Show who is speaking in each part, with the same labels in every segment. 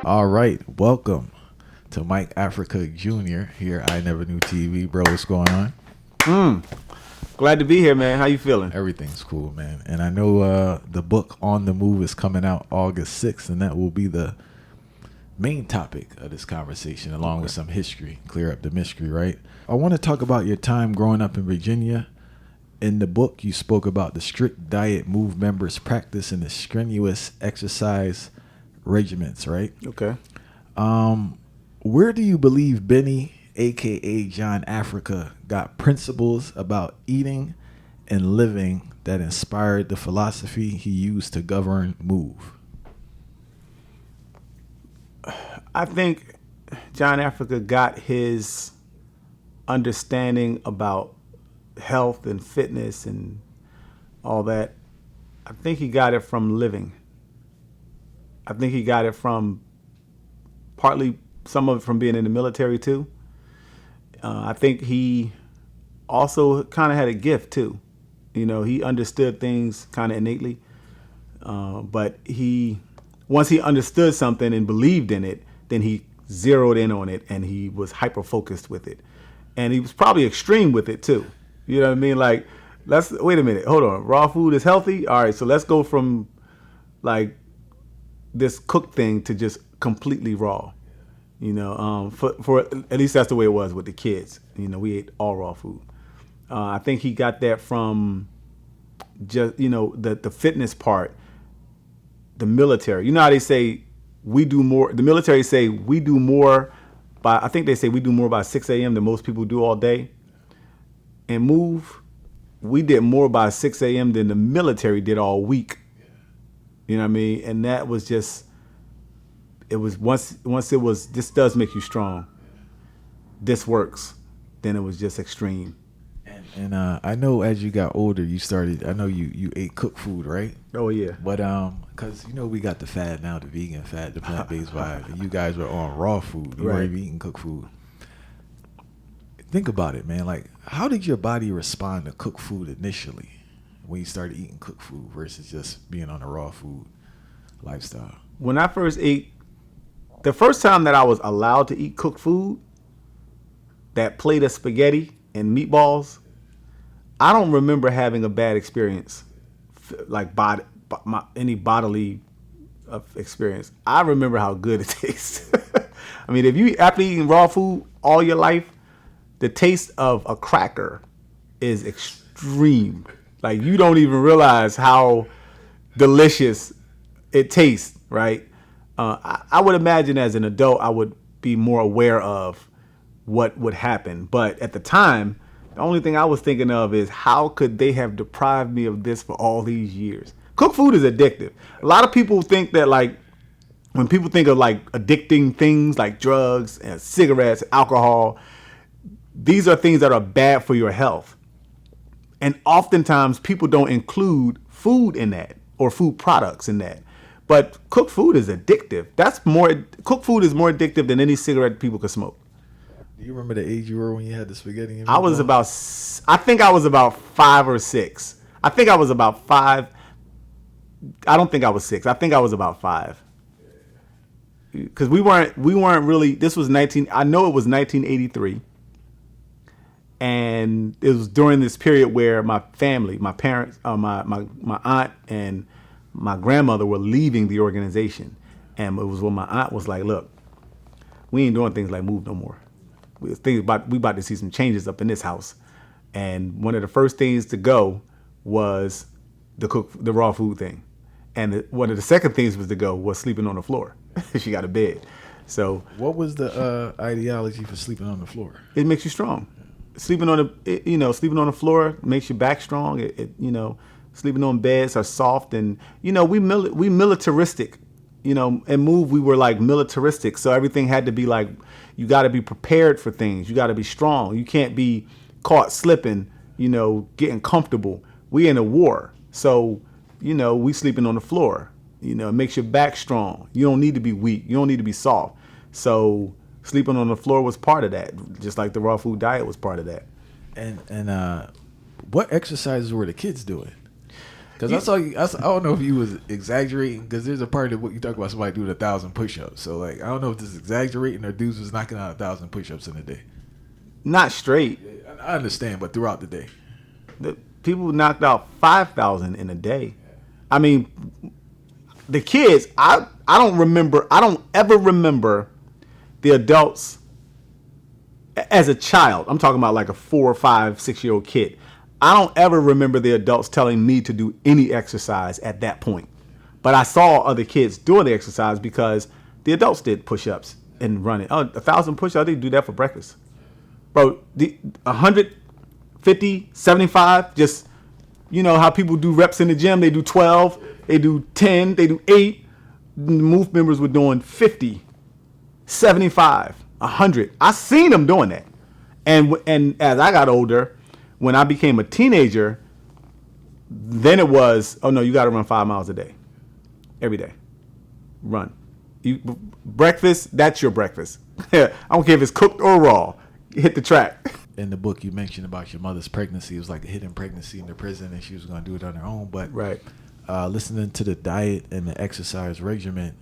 Speaker 1: All right, welcome to Mike Africa Jr. here. I Never Knew TV, bro. What's going on?
Speaker 2: Glad to be here, man. How you feeling?
Speaker 1: Everything's cool, man. And I know the book On the Move is coming out August 6th, and that will be the main topic of this conversation, along with some history, clear up the mystery, right? I want to talk about your time growing up in Virginia. In the book, you spoke about the strict diet MOVE members practice and the strenuous exercise regiments, right?
Speaker 2: Okay.
Speaker 1: Where do you believe Benny, a.k.a. John Africa, got principles about eating and living that inspired the philosophy he used to govern MOVE?
Speaker 2: I think John Africa got his understanding about health and fitness and all that. I think he got it from living. I think he got it from partly some of it from being in the military too. I think he also kind of had a gift too. You know, he understood things kind of innately. But once he understood something and believed in it, then he zeroed in on it and he was hyper focused with it. And he was probably extreme with it too. You know what I mean? Like, wait a minute, hold on. Raw food is healthy? All right, so let's go from like this cooked thing to just completely raw. You know, for at least that's the way it was with the kids. You know, we ate all raw food. I think he got that from just, you know, the fitness part, the military. You know how they say we do more, the military say we do more by, I think they say we do more by 6 a.m. than most people do all day. And MOVE, we did more by 6 a.m. than the military did all week. You know what I mean? And that was just, it was once it was, this does make you strong. This works. Then it was just extreme.
Speaker 1: And I know as you got older, you started, I know you ate cooked food, right?
Speaker 2: Oh, yeah.
Speaker 1: But, because, you know, we got the fad now, the vegan fad, the plant-based vibe. And you guys were on raw food. You weren't even eating cooked food. Think about it, man. Like, how did your body respond to cooked food initially when you started eating cooked food versus just being on a raw food lifestyle?
Speaker 2: When I first ate, the first time that I was allowed to eat cooked food, that plate of spaghetti and meatballs, I don't remember having a bad experience, like any bodily experience. I remember how good it tastes. I mean, if you, after eating raw food all your life, the taste of a cracker is extreme. Like, you don't even realize how delicious it tastes, right? I would imagine as an adult, I would be more aware of what would happen. But at the time, the only thing I was thinking of is how could they have deprived me of this for all these years? Cooked food is addictive. A lot of people think that, like, when people think of like addicting things like drugs and cigarettes, alcohol, these are things that are bad for your health. And oftentimes people don't include food in that or food products in that. But cooked food is addictive. Cooked food is more addictive than any cigarette people could smoke.
Speaker 1: Do you remember the age you were when you had the spaghetti? And
Speaker 2: I think I was about 5 or 6. I think I was about 5. I don't think I was 6. I think I was about 5. Because we weren't really, this was I know it was 1983. And it was during this period where my family, my parents, my aunt and my grandmother were leaving the organization. And it was when my aunt was like, look, we ain't doing things like MOVE no more. We about to see some changes up in this house. And one of the first things to go was the raw food thing. And one of the second things was to go was sleeping on the floor. She got a bed. So
Speaker 1: what was the ideology for sleeping on the floor?
Speaker 2: It makes you strong. Sleeping on the floor makes your back strong. Sleeping on beds are soft, and we militaristic. And MOVE, we were like militaristic, so everything had to be like, you got to be prepared for things. You got to be strong. You can't be caught slipping. Getting comfortable. We in a war, so we sleeping on the floor. It makes your back strong. You don't need to be weak. You don't need to be soft. So sleeping on the floor was part of that, just like the raw food diet was part of that.
Speaker 1: And what exercises were the kids doing? Because I saw you. I don't know if you was exaggerating. Because there's a part of what you talk about somebody doing 1,000 push-ups. So like, I don't know if this is exaggerating or dudes was knocking out 1,000 push-ups in a day.
Speaker 2: Not straight.
Speaker 1: I understand, but throughout the day,
Speaker 2: The people knocked out 5,000 in a day. I mean, the kids. I don't remember. I don't ever remember the adults as a child. I'm talking about like a 4, 5, 6-year-old kid. I don't ever remember the adults telling me to do any exercise at that point. But I saw other kids doing the exercise because the adults did push-ups and running. Oh, 1,000 push-ups, they do that for breakfast. Bro, 150, 75, just, you know how people do reps in the gym. They do 12, they do 10, they do 8. Move members were doing 50, 75, 100. I seen them doing that. And as I got older, when I became a teenager, then it was, oh no, you got to run 5 miles a day, every day. Run. Breakfast, that's your breakfast. I don't care if it's cooked or raw. Hit the track.
Speaker 1: in the book you mentioned about your mother's pregnancy. It was like a hidden pregnancy in the prison, and she was going to do it on her own. But
Speaker 2: Right.
Speaker 1: Listening to the diet and the exercise regimen,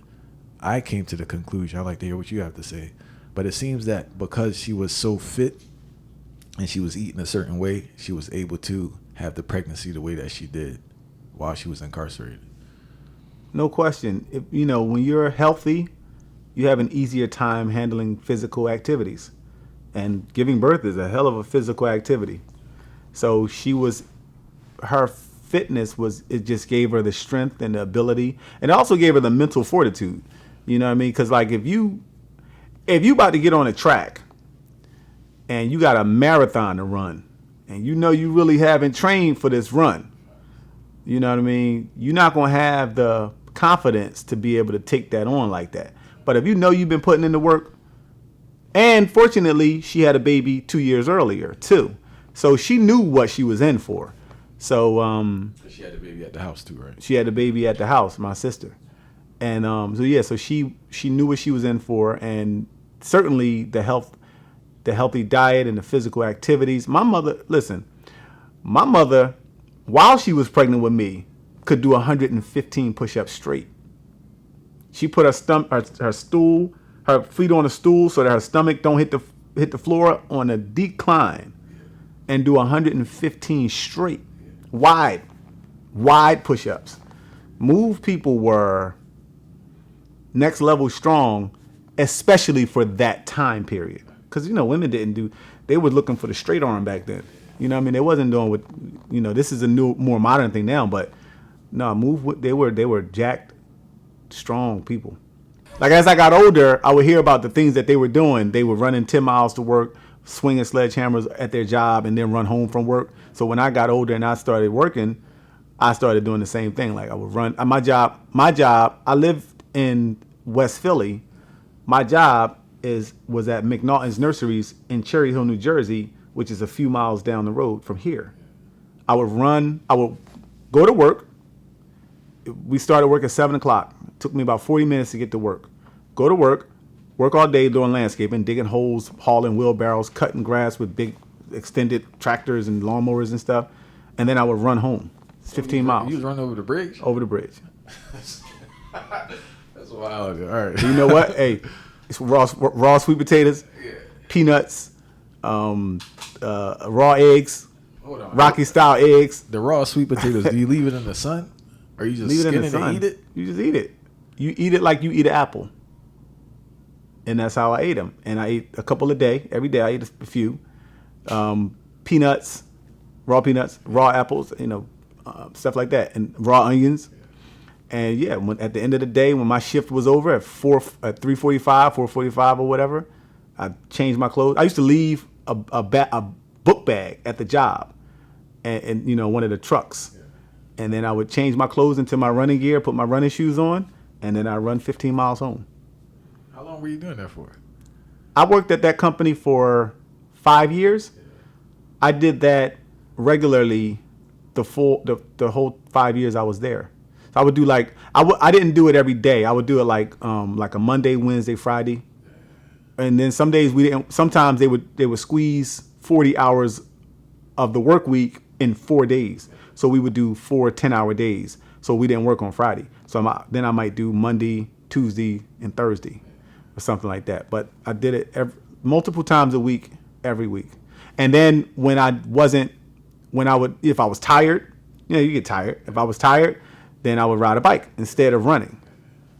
Speaker 1: I came to the conclusion. I'd like to hear what you have to say. But it seems that because she was so fit and she was eating a certain way, she was able to have the pregnancy the way that she did while she was incarcerated.
Speaker 2: No question. If, when you're healthy, you have an easier time handling physical activities. And giving birth is a hell of a physical activity. So her fitness it just gave her the strength and the ability, and it also gave her the mental fortitude. You know what I mean? Because like if you about to get on a track and you got a marathon to run, and you really haven't trained for this run, you know what I mean? You're not going to have the confidence to be able to take that on like that. But if you've been putting in the work, and fortunately, she had a baby 2 years earlier, too. So she knew what she was in for. So
Speaker 1: she had the baby at the house, too, right?
Speaker 2: She had the baby at the house, my sister. And so she knew what she was in for. And certainly the healthy diet and the physical activities. My mother, while she was pregnant with me, could do 115 push-ups straight. She put her feet on a stool so that her stomach don't hit the floor on a decline, and do 115 straight, wide push-ups. Move people were next level strong, especially for that time period. Because women they were looking for the straight arm back then. You know what I mean? They wasn't doing what this is a new, more modern thing now. But no, they were jacked, strong people. Like as I got older, I would hear about the things that they were doing. They were running 10 miles to work, swinging sledgehammers at their job, and then run home from work. So when I got older and I started working, I started doing the same thing. Like I would run my job. I lived in West Philly. My job was at McNaughton's Nurseries in Cherry Hill, New Jersey, which is a few miles down the road from here. I would go to work. We started work at 7:00. It took me about 40 minutes to get to work. Go to work all day doing landscaping, digging holes, hauling wheelbarrows, cutting grass with big extended tractors and lawnmowers and stuff. And then I would run home. It's 15 miles.
Speaker 1: You was running over the bridge?
Speaker 2: Over the bridge.
Speaker 1: That's wild. All right.
Speaker 2: You know what? Hey, it's raw sweet potatoes, peanuts, raw eggs, Rocky style eggs.
Speaker 1: The raw sweet potatoes, do you leave it in the sun? Or you just
Speaker 2: leave it
Speaker 1: skin
Speaker 2: in the
Speaker 1: it
Speaker 2: sun.
Speaker 1: and eat it?
Speaker 2: You just eat it. You eat it like you eat an apple. And that's how I ate them. And I ate a couple a day. Every day I ate a few. Peanuts, raw apples, stuff like that. And raw onions. And yeah, at the end of the day, when my shift was over at 3:45, 4:45 or whatever, I changed my clothes. I used to leave a book bag at the job and one of the trucks. And then I would change my clothes into my running gear, put my running shoes on, and then I run 15 miles home.
Speaker 1: How long were you doing that for?
Speaker 2: I worked at that company for 5 years. I did that regularly the whole 5 years I was there. So I would do I didn't do it every day. I would do it like a Monday, Wednesday, Friday. And then some days sometimes they would squeeze 40 hours of the work week in 4 days. So we would do 4 10-hour days. So we didn't work on Friday. So then I might do Monday, Tuesday, and Thursday or something like that. But I did it multiple times a week, every week. And then if I was tired, you get tired. If I was tired, then I would ride a bike instead of running.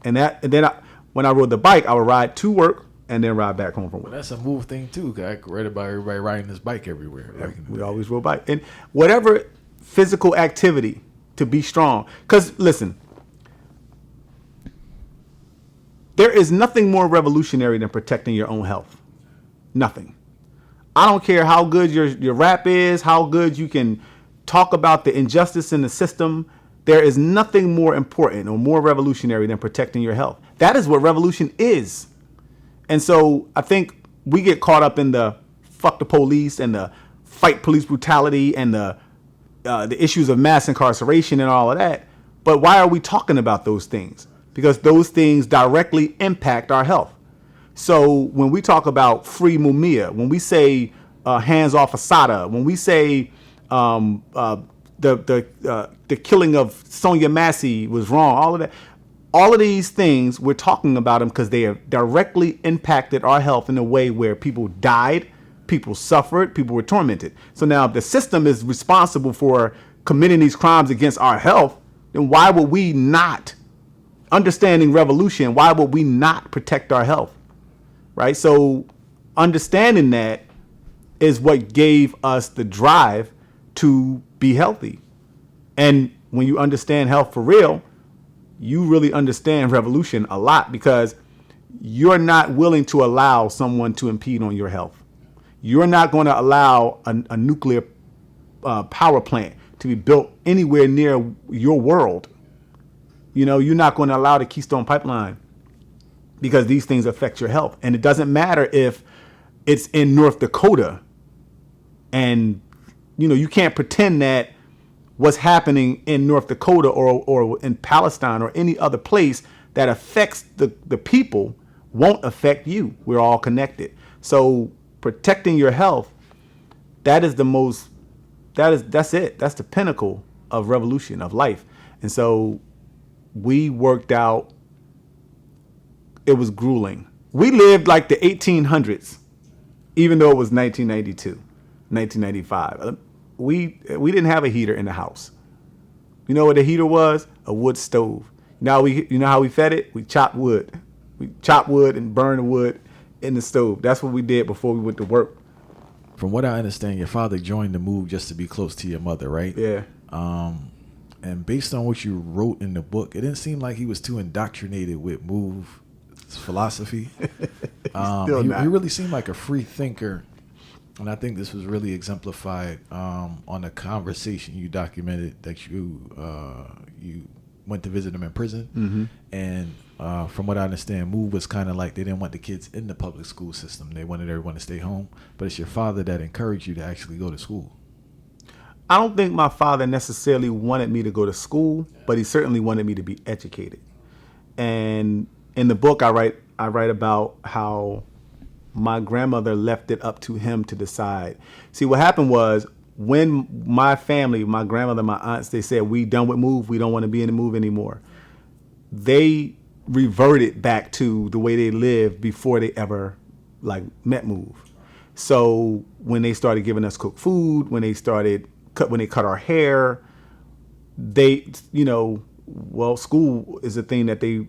Speaker 2: And then when I rode the bike, I would ride to work and then ride back home from work.
Speaker 1: Well, that's a move thing too. 'Cause I read about everybody riding this bike everywhere.
Speaker 2: Yeah, we always rode bike. And whatever physical activity to be strong. Because listen, there is nothing more revolutionary than protecting your own health. Nothing. I don't care how good your rap is, how good you can talk about the injustice in the system. There is nothing more important or more revolutionary than protecting your health. That is what revolution is. And so I think we get caught up in the fuck the police and the fight police brutality and the issues of mass incarceration and all of that. But why are we talking about those things? Because those things directly impact our health. So when we talk about free Mumia, when we say hands off Assata, when we say the killing of Sonia Massey was wrong, all of these things, we're talking about them because they have directly impacted our health in a way where people died, people suffered, people were tormented. So now if the system is responsible for committing these crimes against our health, then why would we not, understanding revolution, why would we not protect our health? Right? So understanding that is what gave us the drive to be healthy. And when you understand health for real, you really understand revolution a lot because you're not willing to allow someone to impede on your health. You're not going to allow a nuclear power plant to be built anywhere near your world. You're not going to allow the Keystone Pipeline because these things affect your health. And it doesn't matter if it's in North Dakota and, you can't pretend that what's happening in North Dakota or in Palestine or any other place that affects the people won't affect you. We're all connected. So protecting your health, that's it. That's the pinnacle of revolution, of life. And so we worked out, it was grueling. We lived like the 1800s, even though it was 1992, 1995. We didn't have a heater in the house. You know what a heater was? A wood stove. You know how we fed it? We chopped wood. We chopped wood and burned the wood in the stove. That's what we did before we went to work.
Speaker 1: From what I understand, your father joined the move just to be close to your mother, right?
Speaker 2: Yeah.
Speaker 1: And based on what you wrote in the book, it didn't seem like he was too indoctrinated with move philosophy. He really seemed like a free thinker. And I think this was really exemplified on a conversation you documented that you went to visit him in prison. Mm-hmm. And from what I understand, MOVE was kind of like they didn't want the kids in the public school system. They wanted everyone to stay home. But it's your father that encouraged you to actually go to school.
Speaker 2: I don't think my father necessarily wanted me to go to school, but he certainly wanted me to be educated. And in the book, I write about how my grandmother left it up to him to decide. See, what happened was when my family, my grandmother, my aunts, they said, we done with MOVE. We don't want to be in the MOVE anymore. They reverted back to the way they lived before they ever met MOVE. So when they started giving us cooked food, when they cut our hair, school is a thing that they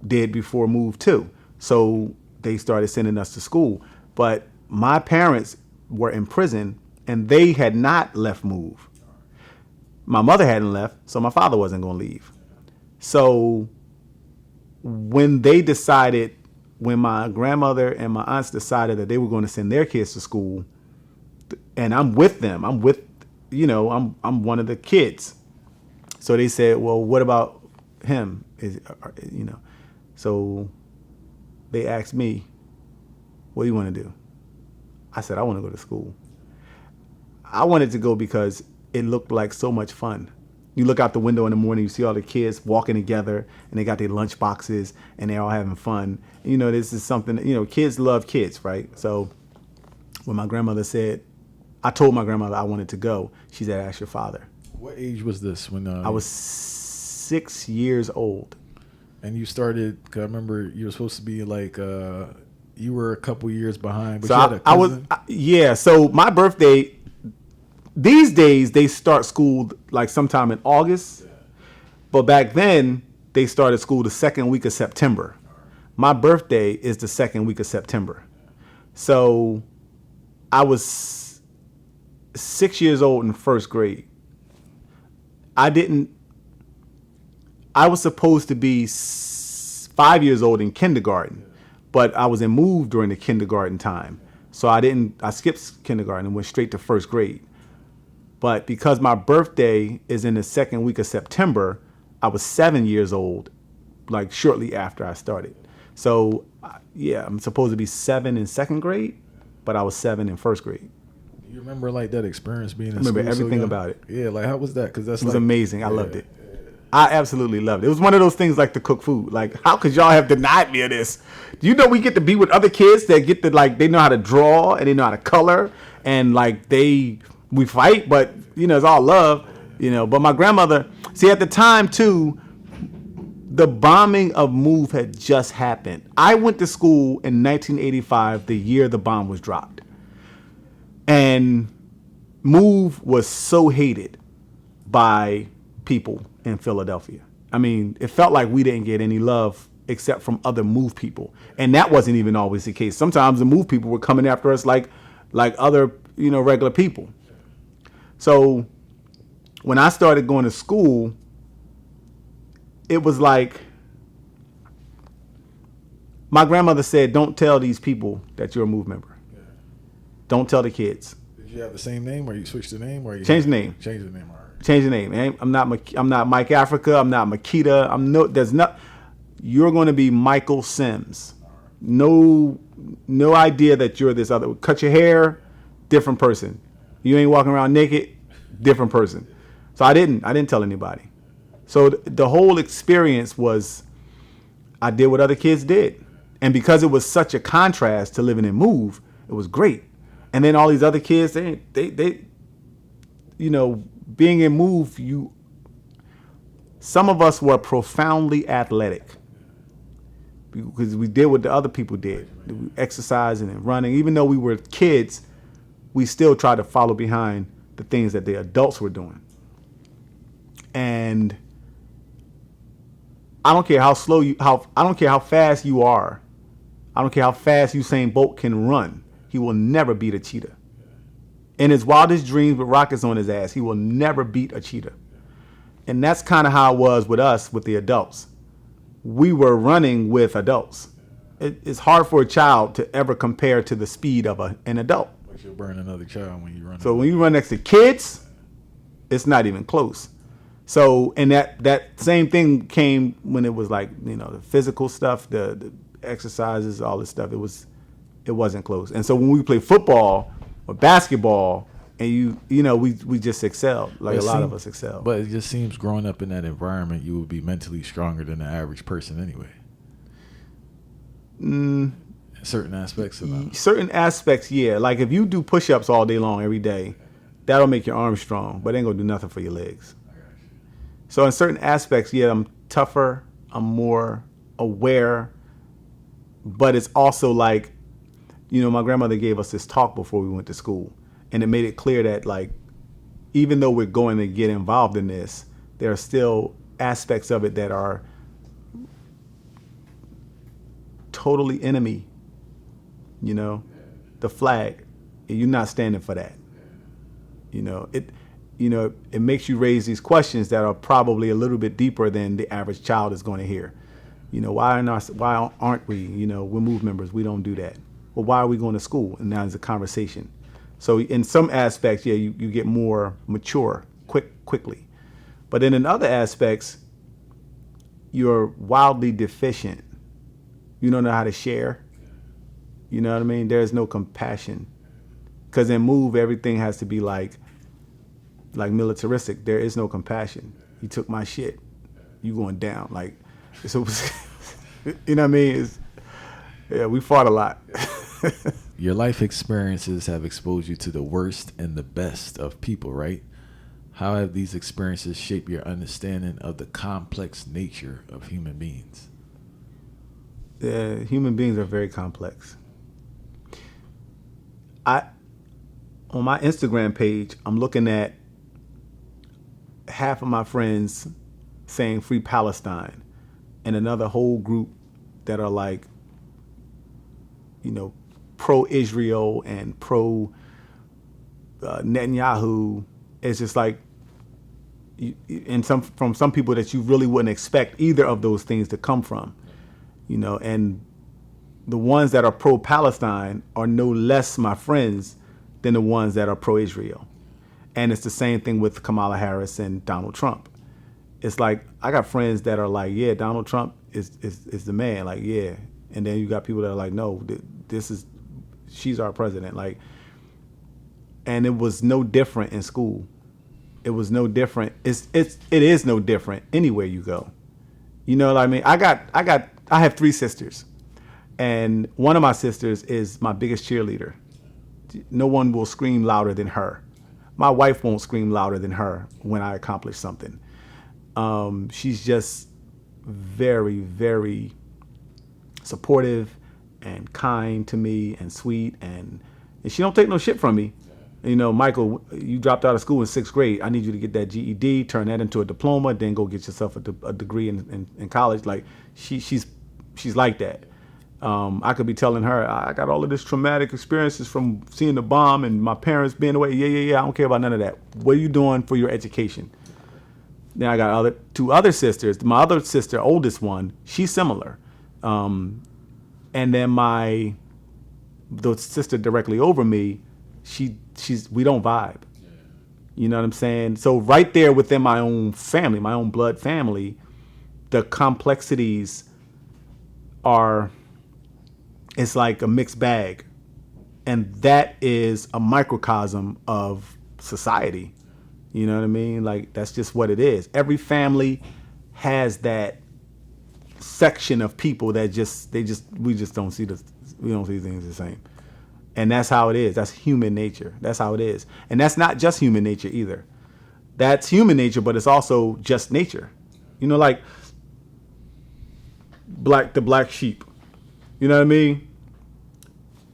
Speaker 2: did before MOVE too. So they started sending us to school. But my parents were in prison and they had not left MOVE. My mother hadn't left, so my father wasn't going to leave. So when my grandmother and my aunts decided that they were going to send their kids to school, and I'm with them, I'm one of the kids. So they said, well, what about him? So they asked me, what do you want to do? I said, I want to go to school. I wanted to go because it looked like so much fun. You look out the window in the morning, you see all the kids walking together and they got their lunch boxes and they're all having fun. This is something, kids love kids, right? So when my grandmother said, I told my grandmother I wanted to go, she said, ask your father.
Speaker 1: What age was this when
Speaker 2: I was 6 years old.
Speaker 1: And you started? 'Cause I remember you were supposed to be like you were a couple years behind, but
Speaker 2: So
Speaker 1: you had a cousin.
Speaker 2: yeah. So my birthday. These days they start school like sometime in August, but back then they started school the second week of September. My birthday is the second week of September, so I was 6 years old in first grade. I was supposed to be 5 years old in kindergarten, but I was in move during the kindergarten time. So I skipped kindergarten and went straight to first grade. But because my birthday is in the second week of September, I was 7 years old, like shortly after I started. So yeah, I'm supposed to be 7 in second grade, but I was 7 in first grade.
Speaker 1: You remember like that experience being in
Speaker 2: I remember
Speaker 1: school
Speaker 2: everything
Speaker 1: young?
Speaker 2: about it.
Speaker 1: Yeah, like how was that? Because
Speaker 2: It was amazing. I loved it. I absolutely loved it. It was one of those things like to cook food. Like, how could y'all have denied me of this? Do you know we get to be with other kids that get to like, they know how to draw and they know how to color and like we fight, but you know, it's all love, you know. But my grandmother, see, at the time too, the bombing of Move had just happened. I went to school in 1985, the year the bomb was dropped. And Move was so hated by people in Philadelphia. I mean, it felt like we didn't get any love except from other Move people. And that wasn't even always the case. Sometimes the Move people were coming after us like other, you know, regular people. So when I started going to school, it was like my grandmother said, don't tell these people that you're a Move member. Don't tell the kids.
Speaker 1: Did you have the same name, or you switched the name, or you
Speaker 2: Change the name?
Speaker 1: Change the name. All right.
Speaker 2: Change the name. I'm not Mike Africa. I'm not Makita. You're going to be Michael Sims. No idea that you're this other. Cut your hair, different person. You ain't walking around naked, different person. So I didn't tell anybody. So the whole experience was, I did what other kids did. And because it was such a contrast to living in Move, it was great. And then all these other kids, they you know, being in Move, some of us were profoundly athletic because we did what the other people did, exercising and running. Even though we were kids, we still tried to follow behind the things that the adults were doing. And I don't care how I don't care how fast you are. I don't care how fast Usain Bolt can run. He will never beat a cheetah. In his wildest dreams with rockets on his ass, he will never beat a cheetah. And that's kind of how it was with us, with the adults. We were running with adults. It's hard for a child to ever compare to the speed of an adult.
Speaker 1: But you'll burn another child when you run.
Speaker 2: So when you run next to kids, it's not even close. So, and that same thing came when it was like, you know, the physical stuff, the exercises, all this stuff. It wasn't close. And so when we play football or basketball, and you know, we just excelled. Like a lot of us excelled.
Speaker 1: But it just seems growing up in that environment, you would be mentally stronger than the average person anyway. Certain aspects of that.
Speaker 2: Certain aspects, yeah. Like if you do push-ups all day long every day, that'll make your arms strong, but it ain't gonna do nothing for your legs. So in certain aspects, yeah, I'm tougher, I'm more aware, but it's also like, you know, my grandmother gave us this talk before we went to school, and it made it clear that, like, even though we're going to get involved in this, there are still aspects of it that are totally enemy. You know, the flag, you're not standing for that. You know, it makes you raise these questions that are probably a little bit deeper than the average child is going to hear. You know, why aren't we, you know, we're Move members, we don't do that. Well, why are we going to school? And now there's a conversation. So in some aspects, yeah, you get more mature quickly. But then in other aspects, you're wildly deficient. You don't know how to share. You know what I mean? There's no compassion. Because in Move, everything has to be like militaristic. There is no compassion. You took my shit. You going down. Like, so, you know what I mean? Yeah, we fought a lot.
Speaker 1: Your life experiences have exposed you to the worst and the best of people, right? How have these experiences shaped your understanding of the complex nature of human beings?
Speaker 2: Human beings are very complex. On my Instagram page, I'm looking at half of my friends saying free Palestine and another whole group that are like, pro-Israel and pro Netanyahu. It's just like, and from some people that you really wouldn't expect either of those things to come from, and the ones that are pro-Palestine are no less my friends than the ones that are pro-Israel. And it's the same thing with Kamala Harris and Donald Trump. It's like, I got friends that are like, yeah, Donald Trump is the man, like, yeah. And then you got people that are like, no, she's our president. Like, and it was no different in school. It was no different. It is no different anywhere you go. You know what I mean? I have 3 sisters, and one of my sisters is my biggest cheerleader. No one will scream louder than her. My wife won't scream louder than her when I accomplish something. She's just very, very supportive and kind to me and sweet, and she don't take no shit from me. Michael, you dropped out of school in 6th grade. I need you to get that GED, turn that into a diploma, then go get yourself a degree in college. Like, she's like that. I could be telling her, I got all of this traumatic experiences from seeing the bomb and my parents being away. Yeah. I don't care about none of that. What are you doing for your education? Then I got 2 other sisters. My other sister, oldest one, she's similar. And then the sister directly over me, we don't vibe. You know what I'm saying? So right there within my own family, my own blood family, the complexities it's like a mixed bag. And that is a microcosm of society. You know what I mean? Like, that's just what it is. Every family has that section of people that we just don't see things the same. And that's how it is. That's human nature. That's how it is. And that's not just human nature either. That's human nature, but it's also just nature. Like the black sheep. You know what I mean?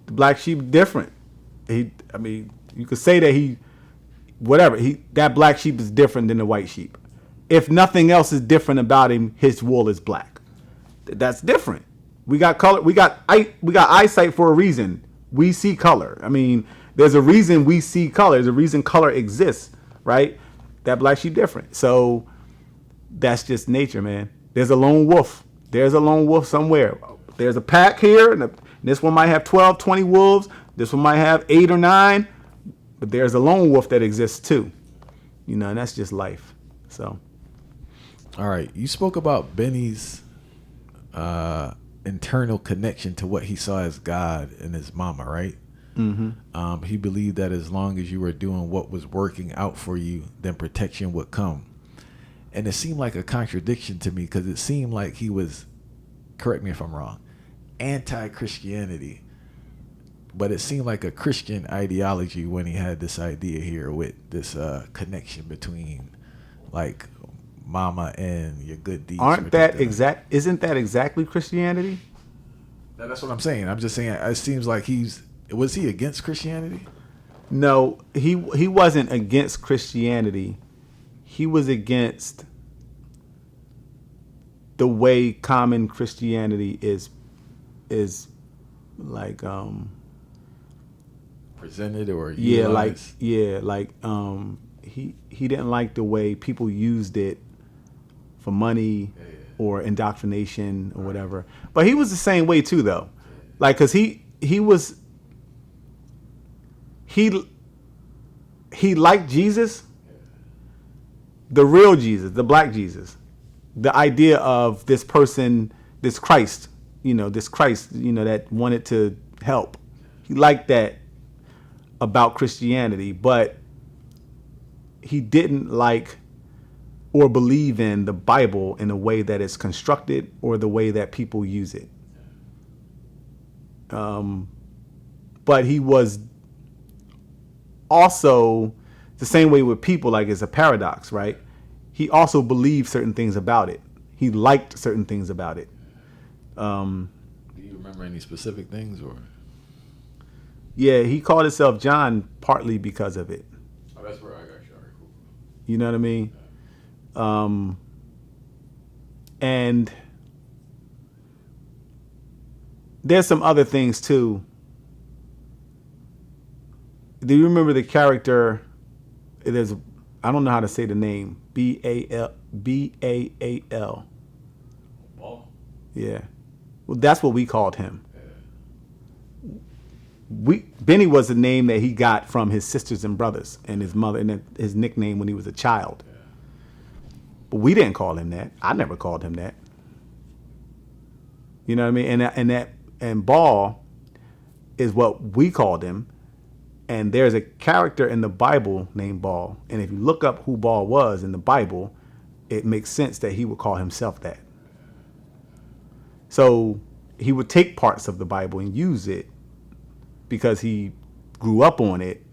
Speaker 2: The black sheep different. You could say that that black sheep is different than the white sheep. If nothing else is different about him, his wool is black. That's different. We got color. We got eyesight for a reason. We see color. There's a reason we see color. There's a reason color exists, right? That black sheep different. So that's just nature, man. There's a lone wolf. There's a lone wolf somewhere. There's a pack here, and this one might have 12, 20 wolves. This one might have 8 or 9, but there's a lone wolf that exists too. And that's just life. So.
Speaker 1: All right. You spoke about Benny's internal connection to what he saw as God and his mama, right? Mm-hmm. He believed that as long as you were doing what was working out for you, then protection would come. And it seemed like a contradiction to me, because it seemed like he was, correct me if I'm wrong, anti-Christianity, but it seemed like a Christian ideology when he had this idea here with this connection between like mama and your good deeds.
Speaker 2: Isn't that exactly Christianity?
Speaker 1: That's what I'm saying. I'm just saying, it seems like was he against Christianity?
Speaker 2: No, he wasn't against Christianity. He was against the way common Christianity is like
Speaker 1: presented or
Speaker 2: utilized.
Speaker 1: He
Speaker 2: didn't like the way people used it for money or indoctrination or whatever. But he was the same way too, though. Like, cause he liked Jesus, the real Jesus, the black Jesus, the idea of this person, this Christ, that wanted to help. He liked that about Christianity, but he didn't like or believe in the Bible in the way that it's constructed or the way that people use it. But he was also the same way with people, like it's a paradox, right? He also believed certain things about it. He liked certain things about it.
Speaker 1: Do you remember any specific things, or?
Speaker 2: Yeah, he called himself John partly because of it.
Speaker 1: Oh, that's where I got you. All right, cool.
Speaker 2: You know what I mean? And there's some other things too. Do you remember the character? There's, I don't know how to say the name. Baal.
Speaker 1: Ball.
Speaker 2: Yeah. Well, that's what we called him. Benny was the name that he got from his sisters and brothers and his mother, and his nickname when he was a child. But we didn't call him that. I never called him that. You know what I mean? And Ball is what we called him. And there's a character in the Bible named Ball. And if you look up who Ball was in the Bible, it makes sense that he would call himself that. So he would take parts of the Bible and use it because he grew up on it.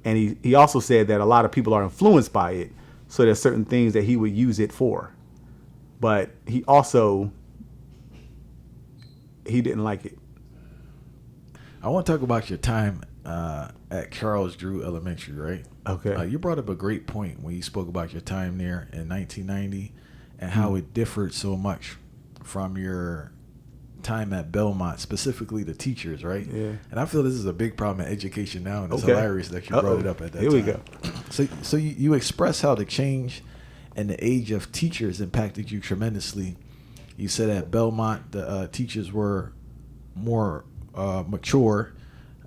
Speaker 2: And he also said that a lot of people are influenced by it. So there's certain things that he would use it for. But he didn't like it.
Speaker 1: I want to talk about your time at Charles Drew Elementary, right?
Speaker 2: Okay.
Speaker 1: You brought up a great point when you spoke about your time there in 1990 and how it differed so much from your time at Belmont, specifically the teachers, right?
Speaker 2: Yeah.
Speaker 1: And I feel this is a big problem in education now, and it's hilarious that you brought it up at that
Speaker 2: Here
Speaker 1: time.
Speaker 2: we go.
Speaker 1: So you express how the change and the age of teachers impacted you tremendously. You said at Belmont the teachers were more mature.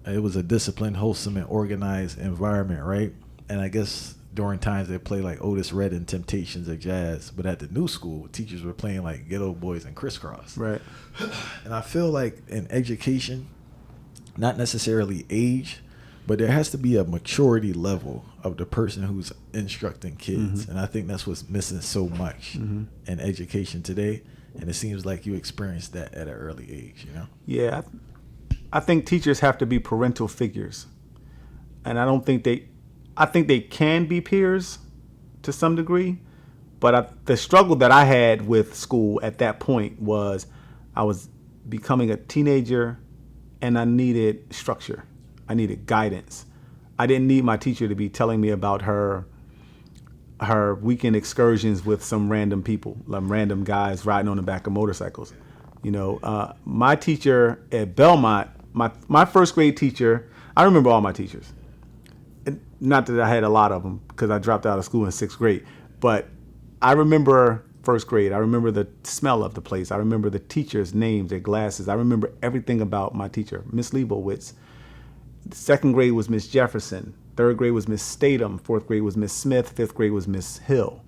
Speaker 1: It was a disciplined, wholesome, and organized environment, right? And I guess during times they play like Otis Redding, Temptations, or jazz. But at the new school, teachers were playing like Ghetto Boys and Crisscross.
Speaker 2: Right.
Speaker 1: And I feel like in education, not necessarily age, but there has to be a maturity level of the person who's instructing kids. And I think that's what's missing so much in education today. And it seems like you experienced that at an early age, you know?
Speaker 2: Yeah. I think teachers have to be parental figures. And I think they can be peers to some degree. But the struggle that I had with school at that point was I was becoming a teenager and I needed structure. I needed guidance. I didn't need my teacher to be telling me about her weekend excursions with some random people, like random guys riding on the back of motorcycles. You know, my teacher at Belmont, my first grade teacher, I remember all my teachers. And not that I had a lot of them because I dropped out of school in 6th grade, but I remember first grade. I remember the smell of the place. I remember the teachers' names, their glasses. I remember everything about my teacher, Miss Leibowitz. 2nd grade was Miss Jefferson. 3rd grade was Miss Statham. 4th grade was Miss Smith. 5th grade was Miss Hill.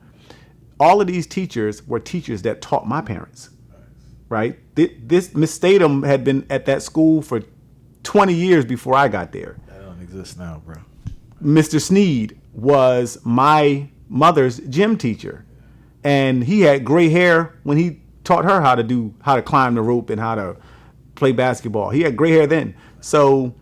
Speaker 2: All of these teachers were teachers that taught my parents, right? This Miss Statham had been at that school for 20 years before I got there.
Speaker 1: That don't exist now, bro.
Speaker 2: Mr. Sneed was my mother's gym teacher, and he had gray hair when he taught her how to climb the rope and how to play basketball. He had gray hair then. So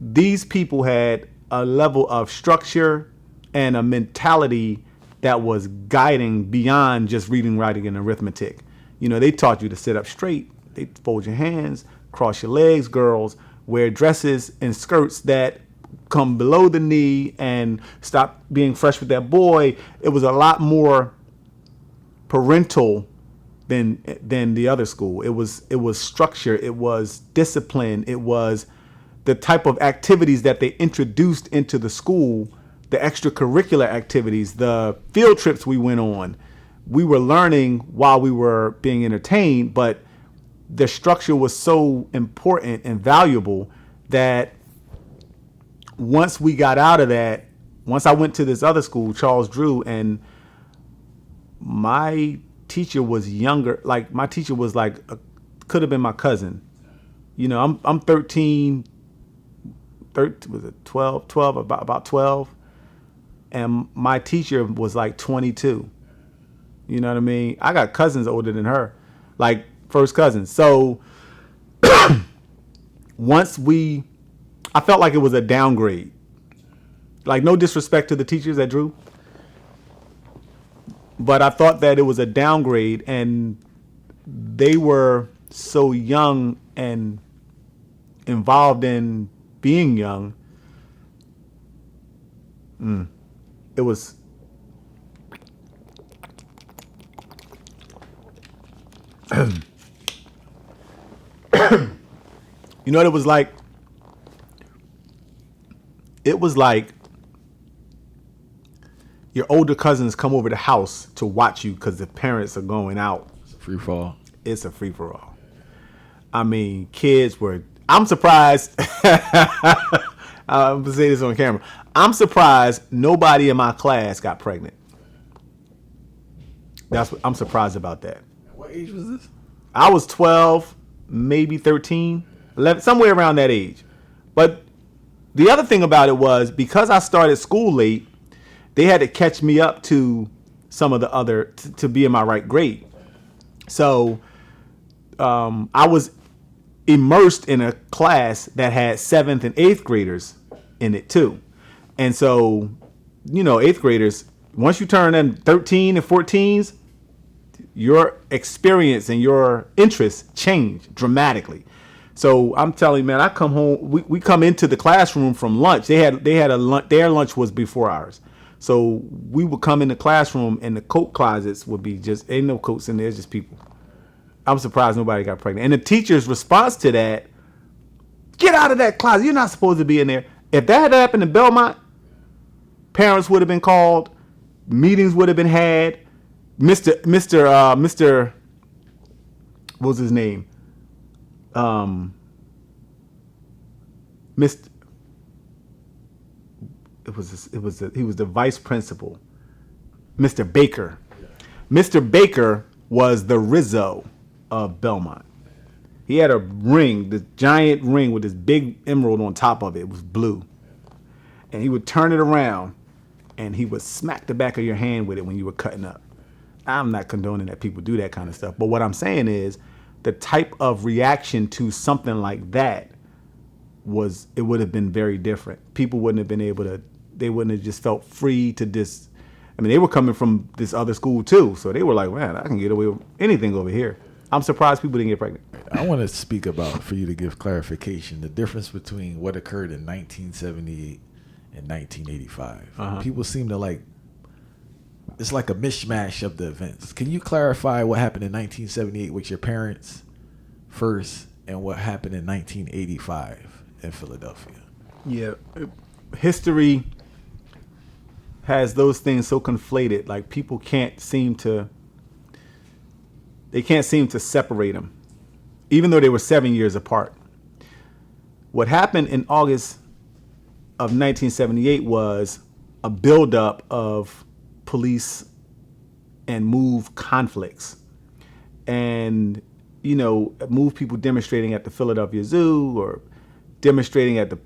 Speaker 2: these people had a level of structure and a mentality that was guiding beyond just reading, writing, and arithmetic. You know, they taught you to sit up straight. They fold your hands, cross your legs. Girls wear dresses and skirts that come below the knee and stop being fresh with that boy. It was a lot more parental than the other school. It was structure. It was discipline. It was the type of activities that they introduced into the school, the extracurricular activities, the field trips we went on. We were learning while we were being entertained, but the structure was so important and valuable that once we got out of that, once I went to this other school, Charles Drew, and my teacher was younger. Like my teacher was like, could have been my cousin. You know, I'm 13, was it 12, about 12. And my teacher was like 22. You know what I mean? I got cousins older than her, like first cousins. So I felt like it was a downgrade. Like, no disrespect to the teachers that drew, but I thought that it was a downgrade, and they were so young and involved in being young. It was. You know what it was like? It was like your older cousins come over the house to watch you because the parents are going out.
Speaker 1: It's a free fall.
Speaker 2: It's a free for all. I mean, kids were. I'm surprised. I'm gonna say this on camera. I'm surprised nobody in my class got pregnant. That's what I'm surprised about that.
Speaker 1: What age was this?
Speaker 2: I was 12, maybe 13, 11, somewhere around that age. But the other thing about it was, because I started school late, they had to catch me up to some of the other, to be in my right grade. So I was immersed in a class that had 7th and 8th graders in it too. And so, you know, 8th graders, once you turn in 13 and 14s, your experience and your interests change dramatically. So I'm telling you, man, I come home, we come into the classroom from lunch. They had a lunch, their lunch was before ours. So we would come in the classroom and the coat closets would be just, ain't no coats in there, just people. I'm surprised nobody got pregnant. And the teacher's response to that, get out of that closet. You're not supposed to be in there. If that had happened in Belmont, parents would have been called, meetings would have been had. Mr. What was his name? Mr. He was the vice principal, Mr. Baker. Mr. Baker was the Rizzo of Belmont. He had a ring, this giant ring with this big emerald on top of it. It was blue. And he would turn it around and he would smack the back of your hand with it when you were cutting up. I'm not condoning that people do that kind of stuff. But what I'm saying is the type of reaction to something like that it would have been very different. People wouldn't have been able to, they wouldn't have just felt free to I mean, they were coming from this other school too. So they were like, man, I can get away with anything over here. I'm surprised people didn't get pregnant.
Speaker 1: I want to speak about, for you to give clarification, the difference between what occurred in 1978 and 1985. People seem to it's like a mishmash of the events. Can you clarify what happened in 1978 with your parents first and what happened in 1985 in Philadelphia? Yeah.
Speaker 2: History has those things so conflated. Like, people can't seem to separate them, even though they were 7 years apart. What happened in August of 1978 was a buildup of police and MOVE conflicts, and MOVE people demonstrating at the Philadelphia Zoo or demonstrating at the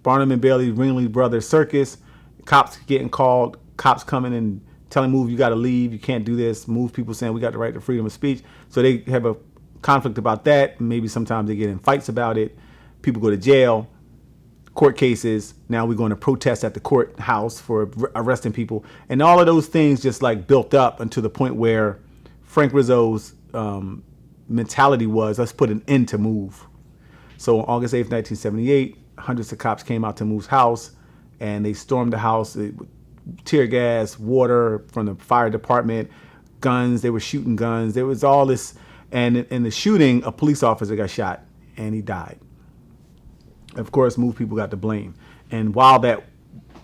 Speaker 2: Barnum and Bailey Ringling Brothers Circus. Cops getting called, cops coming and telling MOVE, you got to leave, you can't do this. MOVE people saying we got the right to freedom of speech. So they have a conflict about that. Maybe sometimes they get in fights about it. People go to jail. Court cases. Now we're going to protest at the courthouse for arresting people. And all of those things just built up until the point where Frank Rizzo's mentality was, let's put an end to MOVE. So on August 8th, 1978, hundreds of cops came out to MOVE's house and they stormed the house. Tear gas, water from the fire department, guns. They were shooting guns. There was all this. And in the shooting, a police officer got shot and he died. Of course, MOVE people got to blame. And while that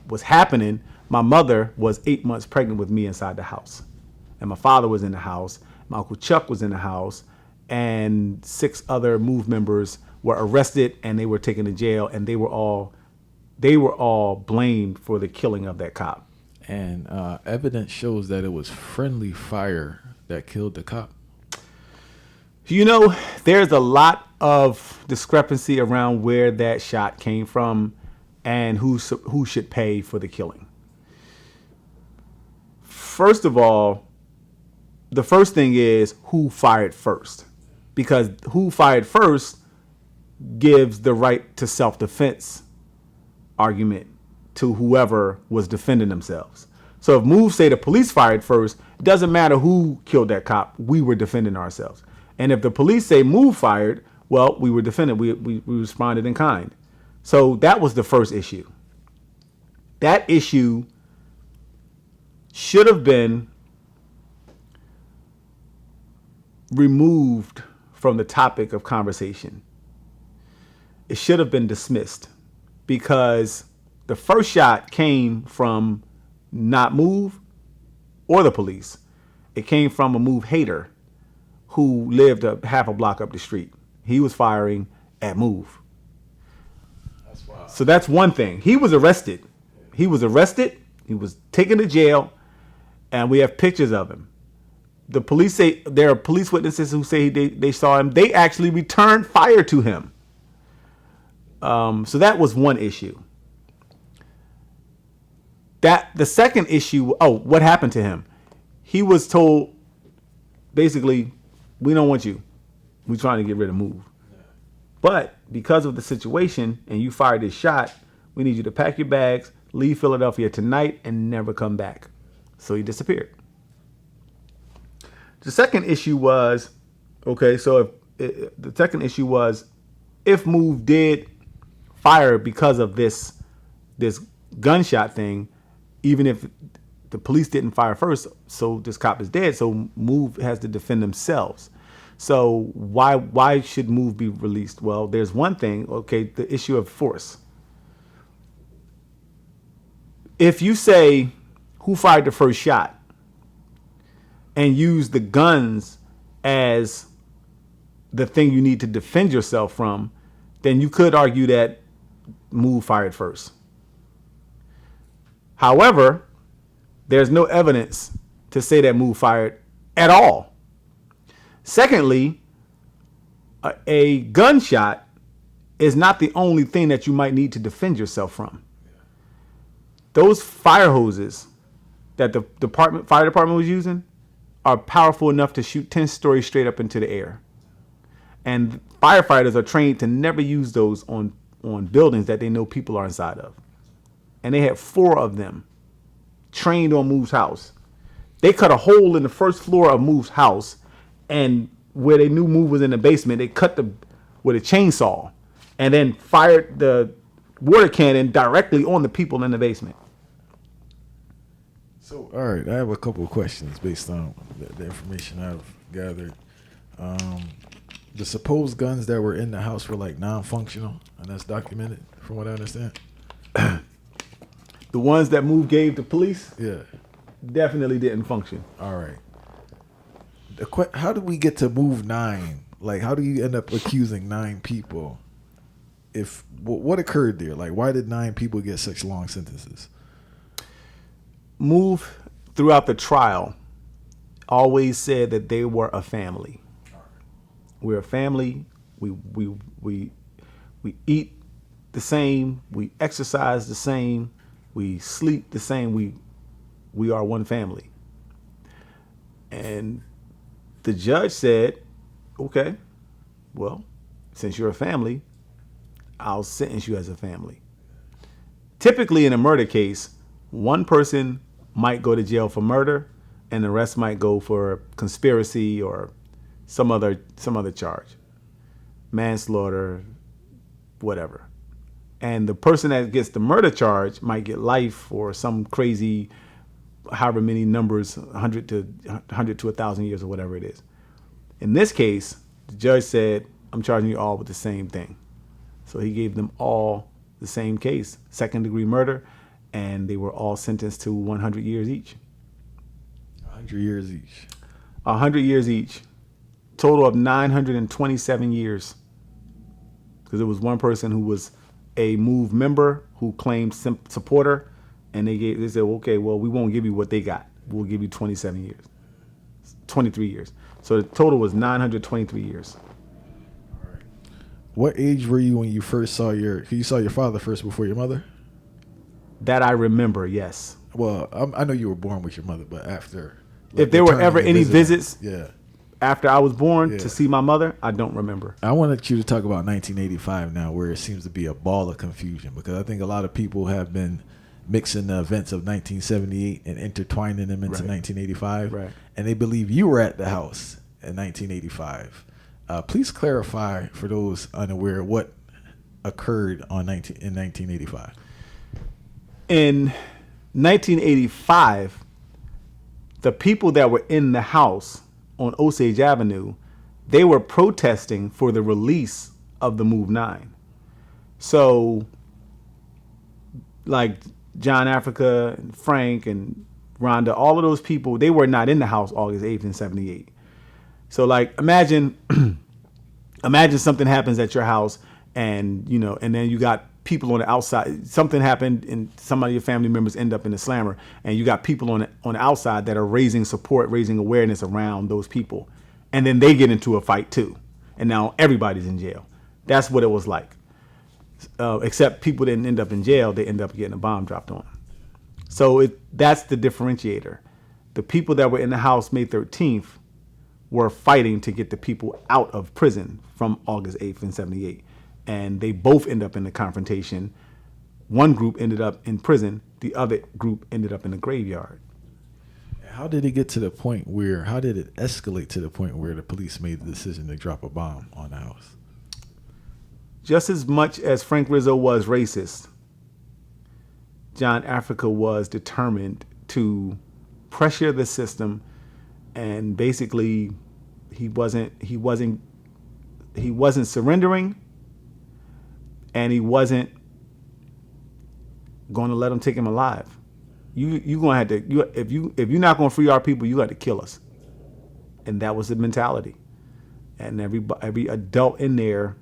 Speaker 2: was happening, my mother was 8 months pregnant with me inside the house. And my father was in the house. My Uncle Chuck was in the house. And 6 other MOVE members were arrested and they were taken to jail. And they were all blamed for the killing of that cop.
Speaker 1: And evidence shows that it was friendly fire that killed the cop.
Speaker 2: There's a lot of discrepancy around where that shot came from and who should pay for the killing. First of all, the first thing is who fired first, because who fired first gives the right to self-defense argument to whoever was defending themselves. So if Move say the police fired first, it doesn't matter who killed that cop. We were defending ourselves. And if the police say Move fired, well, we were defending. We responded in kind. So that was the first issue. That issue should have been removed from the topic of conversation. It should have been dismissed because the first shot came from not Move or the police. It came from a Move hater who lived half a block up the street. He was firing at Move. That's wild. So that's one thing. He was arrested. He was taken to jail, and we have pictures of him. The police say there are police witnesses who say they saw him. They actually returned fire to him. So that was one issue. The second issue, what happened to him? He was told, basically, we don't want you. We're trying to get rid of Move. But because of the situation and you fired this shot, we need you to pack your bags, leave Philadelphia tonight, and never come back. So he disappeared. The second issue was, if Move did fire because of this gunshot thing, even if the police didn't fire first, so this cop is dead, so Move has to defend themselves. So why should Move be released? Well, there's one thing, the issue of force. If you say who fired the first shot and use the guns as the thing you need to defend yourself from, then you could argue that Move fired first. However, there's no evidence to say that Move fired at all. Secondly, a gunshot is not the only thing that you might need to defend yourself from. Those fire hoses that the fire department was using are powerful enough to shoot 10 stories straight up into the air. And firefighters are trained to never use those on buildings that they know people are inside of. And they had 4 of them trained on Move's house. They cut a hole in the first floor of Move's house, and where they knew Move was in the basement, they cut with a chainsaw and then fired the water cannon directly on the people in the basement.
Speaker 1: So, all right, I have a couple of questions based on the information I've gathered. The supposed guns that were in the house were like non-functional, and that's documented from what I understand.
Speaker 2: The ones that Move gave to police,
Speaker 1: yeah, definitely
Speaker 2: didn't function.
Speaker 1: All right. How do we get to Move 9? Like, how do you end up accusing 9 people? What occurred there? Like, why did 9 people get such long sentences?
Speaker 2: Move throughout the trial always said that they were a family. We're a family. We eat the same. We exercise the same. We sleep the same. We are one family. And the judge said, okay, well, since you're a family, I'll sentence you as a family. Typically in a murder case, one person might go to jail for murder and the rest might go for conspiracy or some other charge. Manslaughter, whatever. And the person that gets the murder charge might get life or some crazy, however many numbers, 100 to 1,000 years or whatever it is. In this case, the judge said, I'm charging you all with the same thing. So he gave them all the same case, 2nd-degree murder, and they were all sentenced to 100 years each.
Speaker 1: 100 years each.
Speaker 2: 100 years each. Total of 927 years. Because it was one person who was a Move member who claimed supporter, and they said, okay, well, we won't give you what they got. We'll give you 27 years. 23 years. So the total was 923 years.
Speaker 1: All right. What age were you when you first saw your father first before your mother?
Speaker 2: That I remember, yes.
Speaker 1: Well, I know you were born with your mother, but after.
Speaker 2: Like, if there were ever any visits
Speaker 1: yeah,
Speaker 2: after I was born to see my mother, I don't remember.
Speaker 1: I wanted you to talk about 1985 now, where it seems to be a ball of confusion, because I think a lot of people have been mixing the events of 1978 and intertwining them into
Speaker 2: Right.
Speaker 1: 1985.
Speaker 2: Right.
Speaker 1: And they believe you were at the house in 1985. Please clarify for those unaware what occurred in 1985.
Speaker 2: In 1985, the people that were in the house on Osage Avenue, they were protesting for the release of the Move 9. So, like John Africa and Frank and Rhonda, all of those people, they were not in the house August 8th and 78. So, like, imagine something happens at your house, and and then you got people on the outside. Something happened, and some of your family members end up in the slammer, and you got people on the outside that are raising support, raising awareness around those people, and then they get into a fight too, and now everybody's in jail. That's what it was like. Except people didn't end up in jail; they end up getting a bomb dropped on them. So that's the differentiator. The people that were in the house May 13th were fighting to get the people out of prison from August 8th and 78. And they both end up in the confrontation. One group ended up in prison. The other group ended up in the graveyard.
Speaker 1: How did it get to the point where, how did it escalate to the point where the police made the decision to drop a bomb on the house?
Speaker 2: Just as much as Frank Rizzo was racist, John Africa was determined to pressure the system, and basically he wasn't surrendering, and he wasn't going to let them take him alive. You gonna have to, if you're not going to free our people, you got to kill us. And that was the mentality. And every adult in there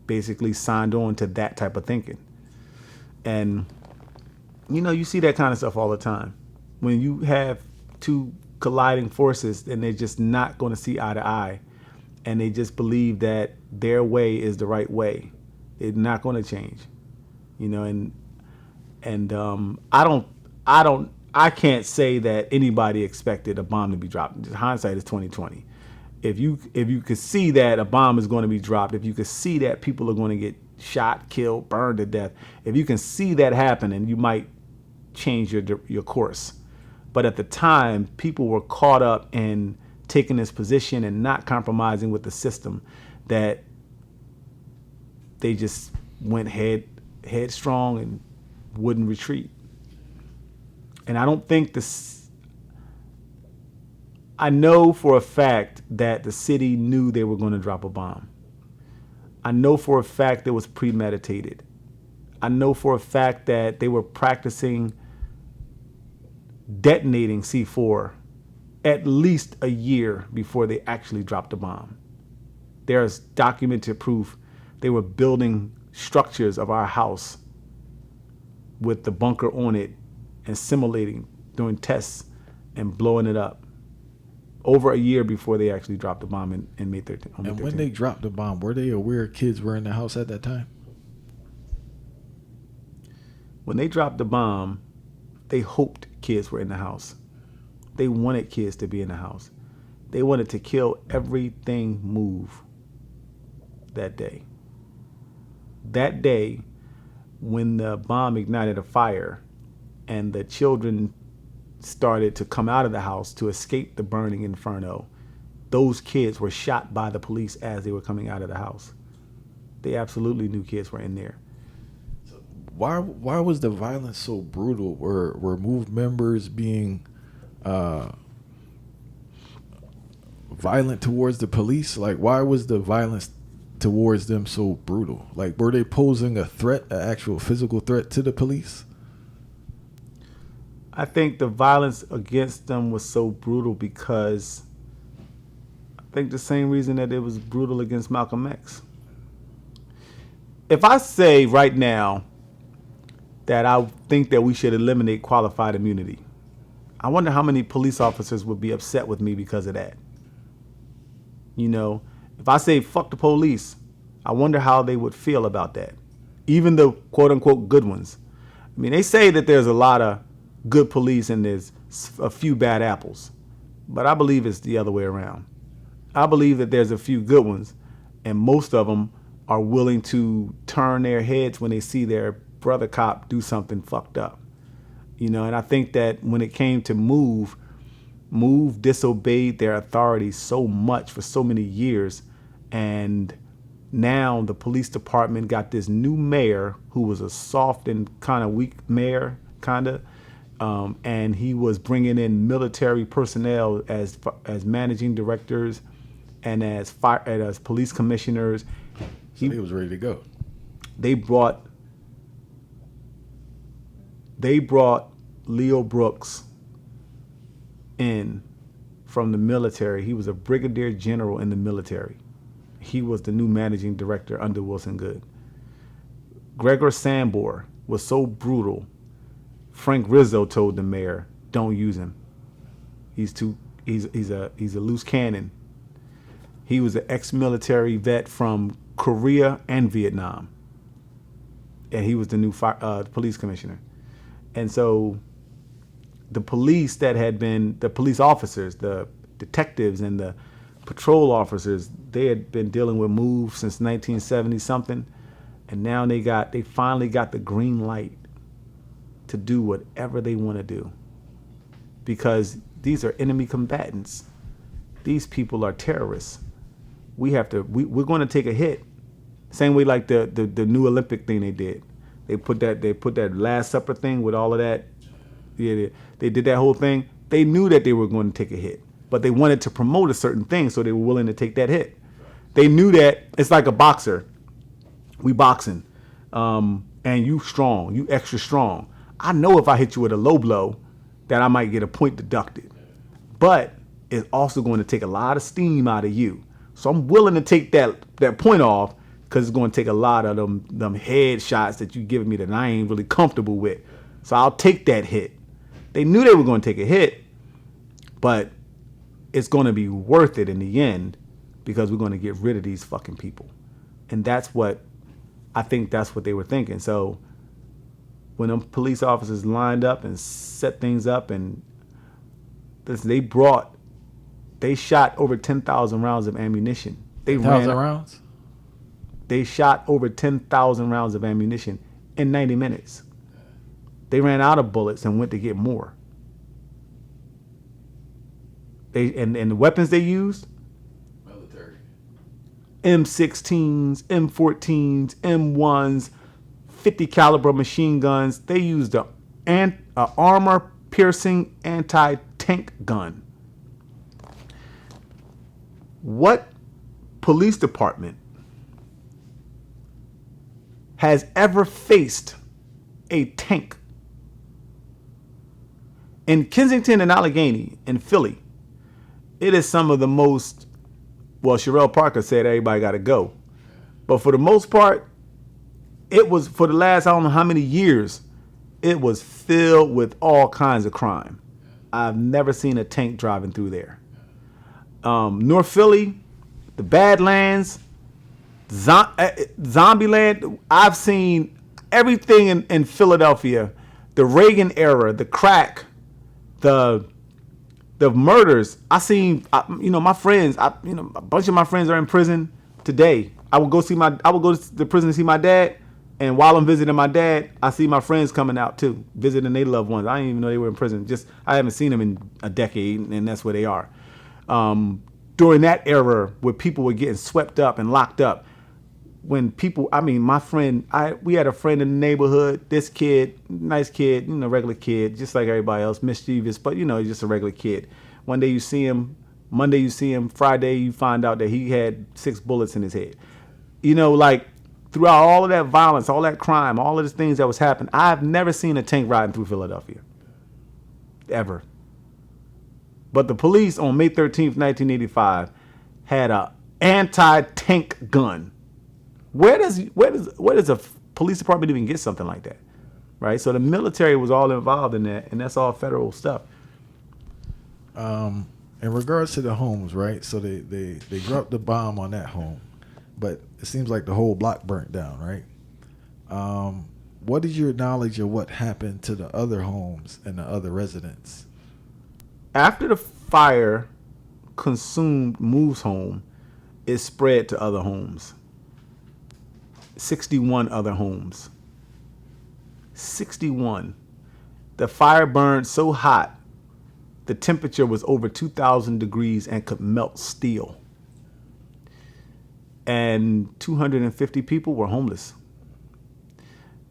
Speaker 2: basically signed on to that type of thinking. And you see that kind of stuff all the time. When you have two colliding forces and they're just not going to see eye to eye, and they just believe that their way is the right way, it's not going to change. I can't say that anybody expected a bomb to be dropped. Hindsight is 2020. If you could see that a bomb is going to be dropped, if you could see that people are going to get shot, killed, burned to death, if you can see that happening, you might change your course. But at the time, people were caught up in taking this position and not compromising with the system, that they just went headstrong and wouldn't retreat. And I don't think I know for a fact that the city knew they were going to drop a bomb. I know for a fact it was premeditated. I know for a fact that they were practicing detonating C4 at least a year before they actually dropped the bomb. There's documented proof they were building structures of our house with the bunker on it and simulating, doing tests and blowing it up over a year before they actually dropped the bomb in May 13th.
Speaker 1: And when they dropped the bomb, were they aware kids were in the house at that time?
Speaker 2: When they dropped the bomb, they hoped kids were in the house. They wanted kids to be in the house. They wanted to kill everything move that day. That day, when the bomb ignited a fire and the children started to come out of the house to escape the burning inferno, those kids were shot by the police as they were coming out of the house. They absolutely knew kids were in there.
Speaker 1: Why was the violence so brutal? Were MOVE members being violent towards the police? Like, why was the violence towards them so brutal? Like, were they posing a threat, an actual physical threat to the police?
Speaker 2: I think the violence against them was so brutal because I think the same reason that it was brutal against Malcolm X. If I say right now that I think that we should eliminate qualified immunity, I wonder how many police officers would be upset with me because of that. If I say fuck the police, I wonder how they would feel about that. Even the quote unquote good ones. I mean, they say that there's a lot of good police and there's a few bad apples, but I believe it's the other way around. I believe that there's a few good ones, and most of them are willing to turn their heads when they see their brother cop do something fucked up. And I think that when it came to Move disobeyed their authority so much for so many years. And now the police department got this new mayor who was a soft and kind of weak mayor, and he was bringing in military personnel as managing directors and as police commissioners.
Speaker 1: He was ready to go.
Speaker 2: They brought Leo Brooks in from the military. He was a brigadier general in the military. He was the new managing director under Wilson Good. Gregor Sambor was so brutal. Frank Rizzo told the mayor, "Don't use him. He's a loose cannon." He was an ex-military vet from Korea and Vietnam, and he was the new police commissioner. And so the police the police officers, the detectives and the patrol officers, they had been dealing with Move since 1970 something, and now they finally got the green light to do whatever they want to do, because these are enemy combatants. These people are terrorists. We're going to take a hit. Same way like the new Olympic thing they did. They put that Last Supper thing with all of that. Yeah, they did that whole thing. They knew that they were going to take a hit, but they wanted to promote a certain thing, so they were willing to take that hit. They knew that it's like a boxer. We boxing, and you strong, you extra strong. I know if I hit you with a low blow, that I might get a point deducted, but it's also going to take a lot of steam out of you. So I'm willing to take that point off, because it's going to take a lot of them head shots that you giving me that I ain't really comfortable with. So I'll take that hit. They knew they were going to take a hit, but it's going to be worth it in the end, because we're going to get rid of these fucking people. And that's what they were thinking. So when them police officers lined up and set things up, and they shot over 10,000 rounds of ammunition.
Speaker 1: 10,000 rounds?
Speaker 2: They shot over 10,000 rounds of ammunition in 90 minutes. They ran out of bullets and went to get more. And the weapons they used?
Speaker 1: Military.
Speaker 2: M16s, M14s, M1s, 50 caliber machine guns. They used an armor-piercing anti-tank gun. What police department has ever faced a tank? In Kensington and Allegheny in Philly, it is some of the most, well, Sherelle Parker said everybody got to go. But for the most part, it was, for the last, I don't know how many years, it was filled with all kinds of crime. I've never seen a tank driving through there. North Philly, the Badlands, Zombieland. I've seen everything in Philadelphia, the Reagan era, the crack, the murders. I seen, my friends. A bunch of my friends are in prison today. I would go to the prison to see my dad, and while I'm visiting my dad, I see my friends coming out too, visiting their loved ones. I didn't even know they were in prison. I haven't seen them in a decade, and that's where they are. During that era, where people were getting swept up and locked up, when people, my friend, we had a friend in the neighborhood. This kid, nice kid, regular kid, just like everybody else, mischievous, but just a regular kid. One day you see him, Monday you see him, Friday you find out that he had 6 bullets in his head. Throughout all of that violence, all that crime, all of the things that was happening, I've never seen a tank riding through Philadelphia, ever. But the police on May 13th, 1985, had a anti-tank gun. Where does a police department even get something like that, right? So the military was all involved in that, and that's all federal stuff.
Speaker 1: In regards to the homes, right? So they dropped the bomb on that home, but it seems like the whole block burnt down, right? What is your knowledge of what happened to the other homes and the other residents?
Speaker 2: After the fire consumed Move's home, it spread to other homes. 61 other homes. 61. The fire burned so hot, the temperature was over 2,000 degrees and could melt steel. And 250 people were homeless.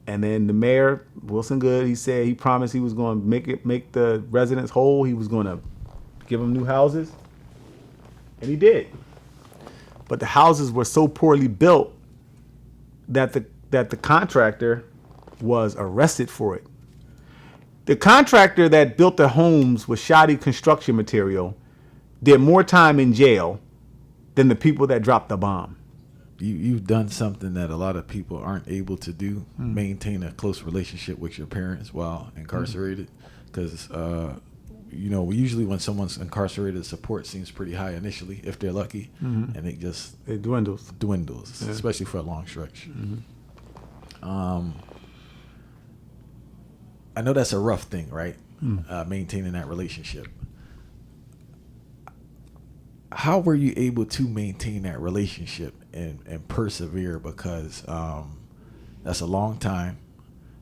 Speaker 2: And then the mayor, Wilson Good, he said he promised he was going to make the residents whole. He was going to give them new houses. And he did. But the houses were so poorly built that the contractor was arrested for it. The contractor that built the homes with shoddy construction material did more time in jail than the people that dropped the bomb.
Speaker 1: You've done something that a lot of people aren't able to do, maintain a close relationship with your parents while incarcerated. Because, usually when someone's incarcerated, support seems pretty high initially, if they're lucky, and it dwindles, yeah. Especially for a long stretch. I know that's a rough thing, right? Maintaining that relationship. How were you able to maintain that relationship and persevere? Because that's a long time.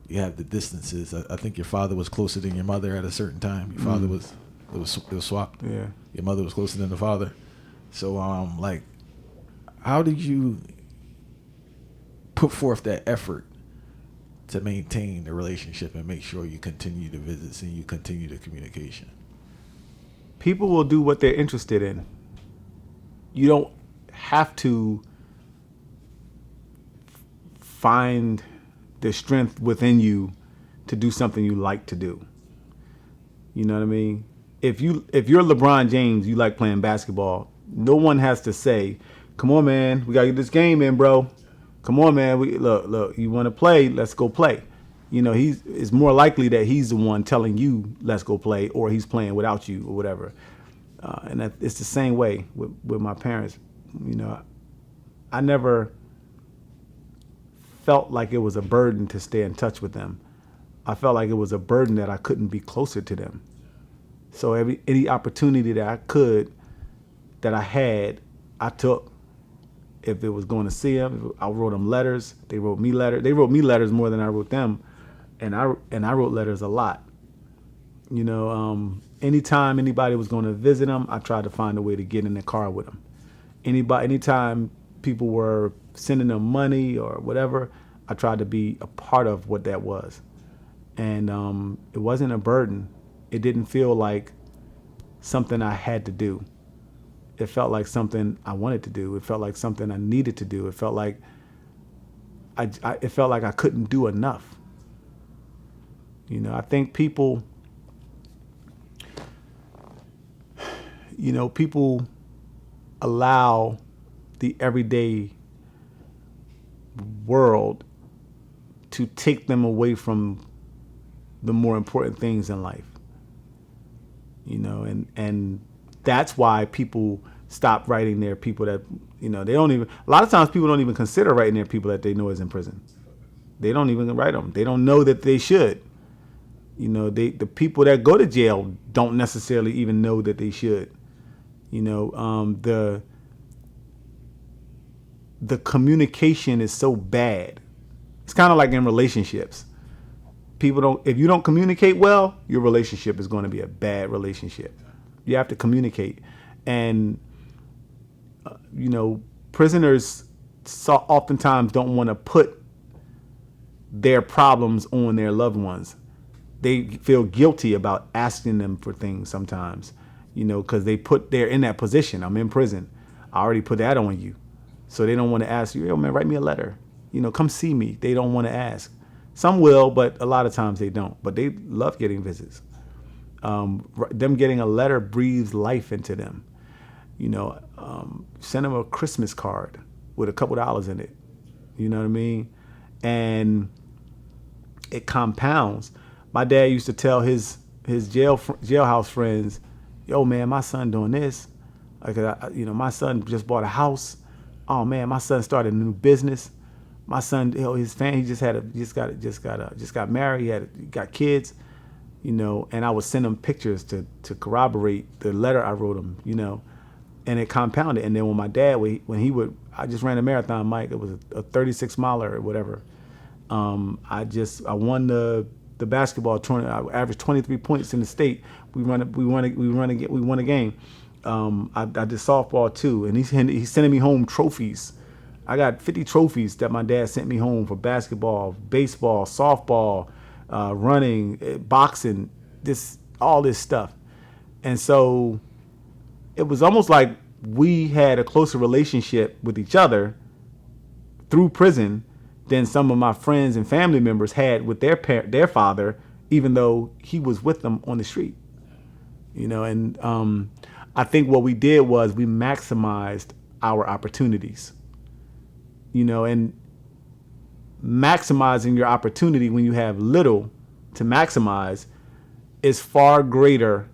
Speaker 1: You have the distances. I think your father was closer than your mother at a certain time. Your father it was swapped.
Speaker 2: Yeah.
Speaker 1: Your mother was closer than the father. So how did you put forth that effort to maintain the relationship and make sure you continue the visits and you continue the communication?
Speaker 2: People will do what they're interested in. You don't have to find the strength within you to do something you like to do. You know what I mean? If you're LeBron James, you like playing basketball, no one has to say, "Come on, man, we gotta get this game in, bro. Come on, man. Look, you want to play? Let's go play." It's more likely that he's the one telling you, "Let's go play," or he's playing without you or whatever. And it's the same way with my parents. I never felt like it was a burden to stay in touch with them. I felt like it was a burden that I couldn't be closer to them. So any opportunity that I had, I took. If it was going to see them, I wrote them letters. They wrote me letters. They wrote me letters more than I wrote them, and I wrote letters a lot. Anytime anybody was going to visit them, I tried to find a way to get in the car with them. Anytime people were sending them money or whatever, I tried to be a part of what that was. And it wasn't a burden. It didn't feel like something I had to do. It felt like something I wanted to do. It felt like something I needed to do. It felt like I couldn't do enough. I think people allow the everyday world to take them away from the more important things in life. And that's why people stop writing their people that, they don't even, a lot of times people don't even consider writing their people that they know is in prison. They don't even write them. They don't know that they should. The people that go to jail don't necessarily even know that they should. The communication is so bad. It's kind of like in relationships. If you don't communicate well, your relationship is going to be a bad relationship. You have to communicate. And, prisoners oftentimes don't want to put their problems on their loved ones. They feel guilty about asking them for things sometimes, because they're in that position. I'm in prison. I already put that on you. So they don't want to ask you, "Yo, man, write me a letter. Come see me." They don't want to ask. Some will, but a lot of times they don't. But they love getting visits. Them getting a letter breathes life into them. Send them a Christmas card with a couple dollars in it. You know what I mean? And it compounds. My dad used to tell his jailhouse friends, "Yo, man, my son doing this. My son just bought a house. Oh man, my son started a new business. My son, his family, he just got married. He got kids." And I would send him pictures to corroborate the letter I wrote him, and it compounded. And then when my dad, I just ran a marathon, Mike. It was a 36 miler or whatever. I won the the basketball tournament. I averaged 23 points in the state. We won a game. I did softball too, and he's sending me home trophies. I got 50 trophies that my dad sent me home for basketball, baseball, softball, running, boxing, all this stuff. And so it was almost like we had a closer relationship with each other through prison than some of my friends and family members had with their father, even though he was with them on the street. And I think what we did was we maximized our opportunities. And maximizing your opportunity when you have little to maximize is far greater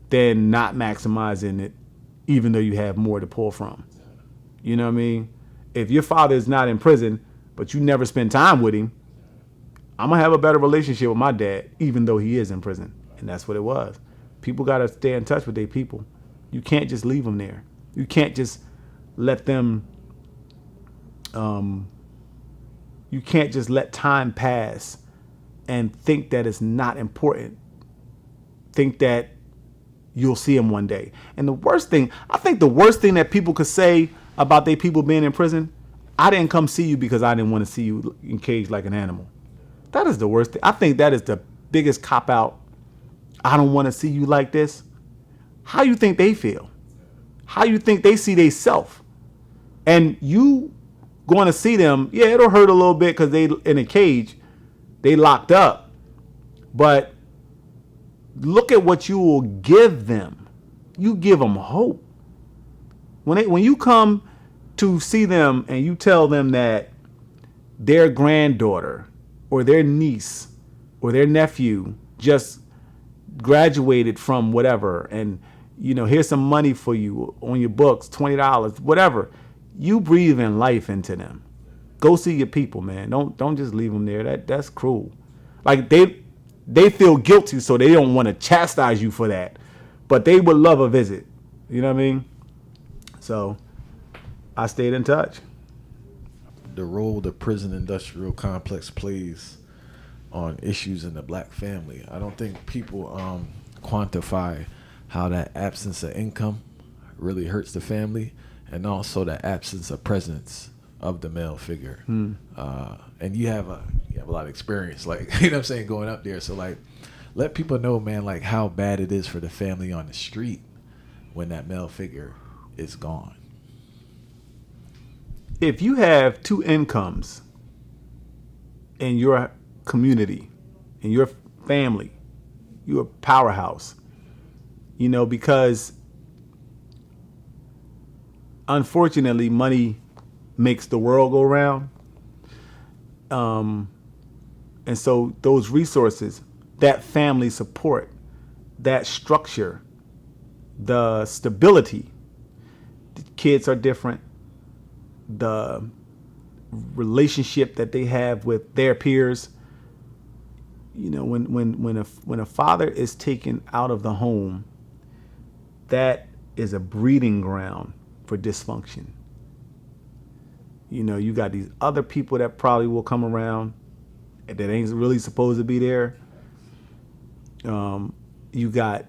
Speaker 2: than not maximizing it, even though you have more to pull from. You know what I mean? If your father is not in prison, but you never spend time with him, I'm going to have a better relationship with my dad, even though he is in prison. And that's what it was. People got to stay in touch with their people. You can't just leave them there. You can't just let them, you can't just let time pass and think that it's not important. Think that you'll see him one day. And I think the worst thing that people could say about their people being in prison, I didn't come see you because I didn't want to see you encaged like an animal. That is the worst thing. I think that is the biggest cop out. I don't want to see you like this. How you think they feel? How you think they see they self? And you going to see them, yeah, it'll hurt a little bit because they in a cage, they locked up. But look at what you will give them. You give them hope. When you come to see them and you tell them that their granddaughter or their niece or their nephew just graduated from whatever, and here's some money for you on your books, $20, whatever, you breathing life into them. Go see your people, man. Don't just leave them there. That's cruel. Like they feel guilty, so they don't want to chastise you for that, but they would love a visit. You know what I mean? So I stayed in touch.
Speaker 1: The role the prison industrial complex plays on issues in the black family. I don't think people quantify how that absence of income really hurts the family, and also the absence of presence of the male figure. And you have a lot of experience, like, you know what I'm saying, going up there. So like, let people know, man, like how bad it is for the family on the street when that male figure is gone.
Speaker 2: If you have two incomes in your community, in your family, you're a powerhouse. Because unfortunately, money makes the world go round. And so those resources, that family support, that structure, the stability, the kids are different. The relationship that they have with their peers. When a father is taken out of the home, that is a breeding ground for dysfunction. You got these other people that probably will come around that ain't really supposed to be there. You got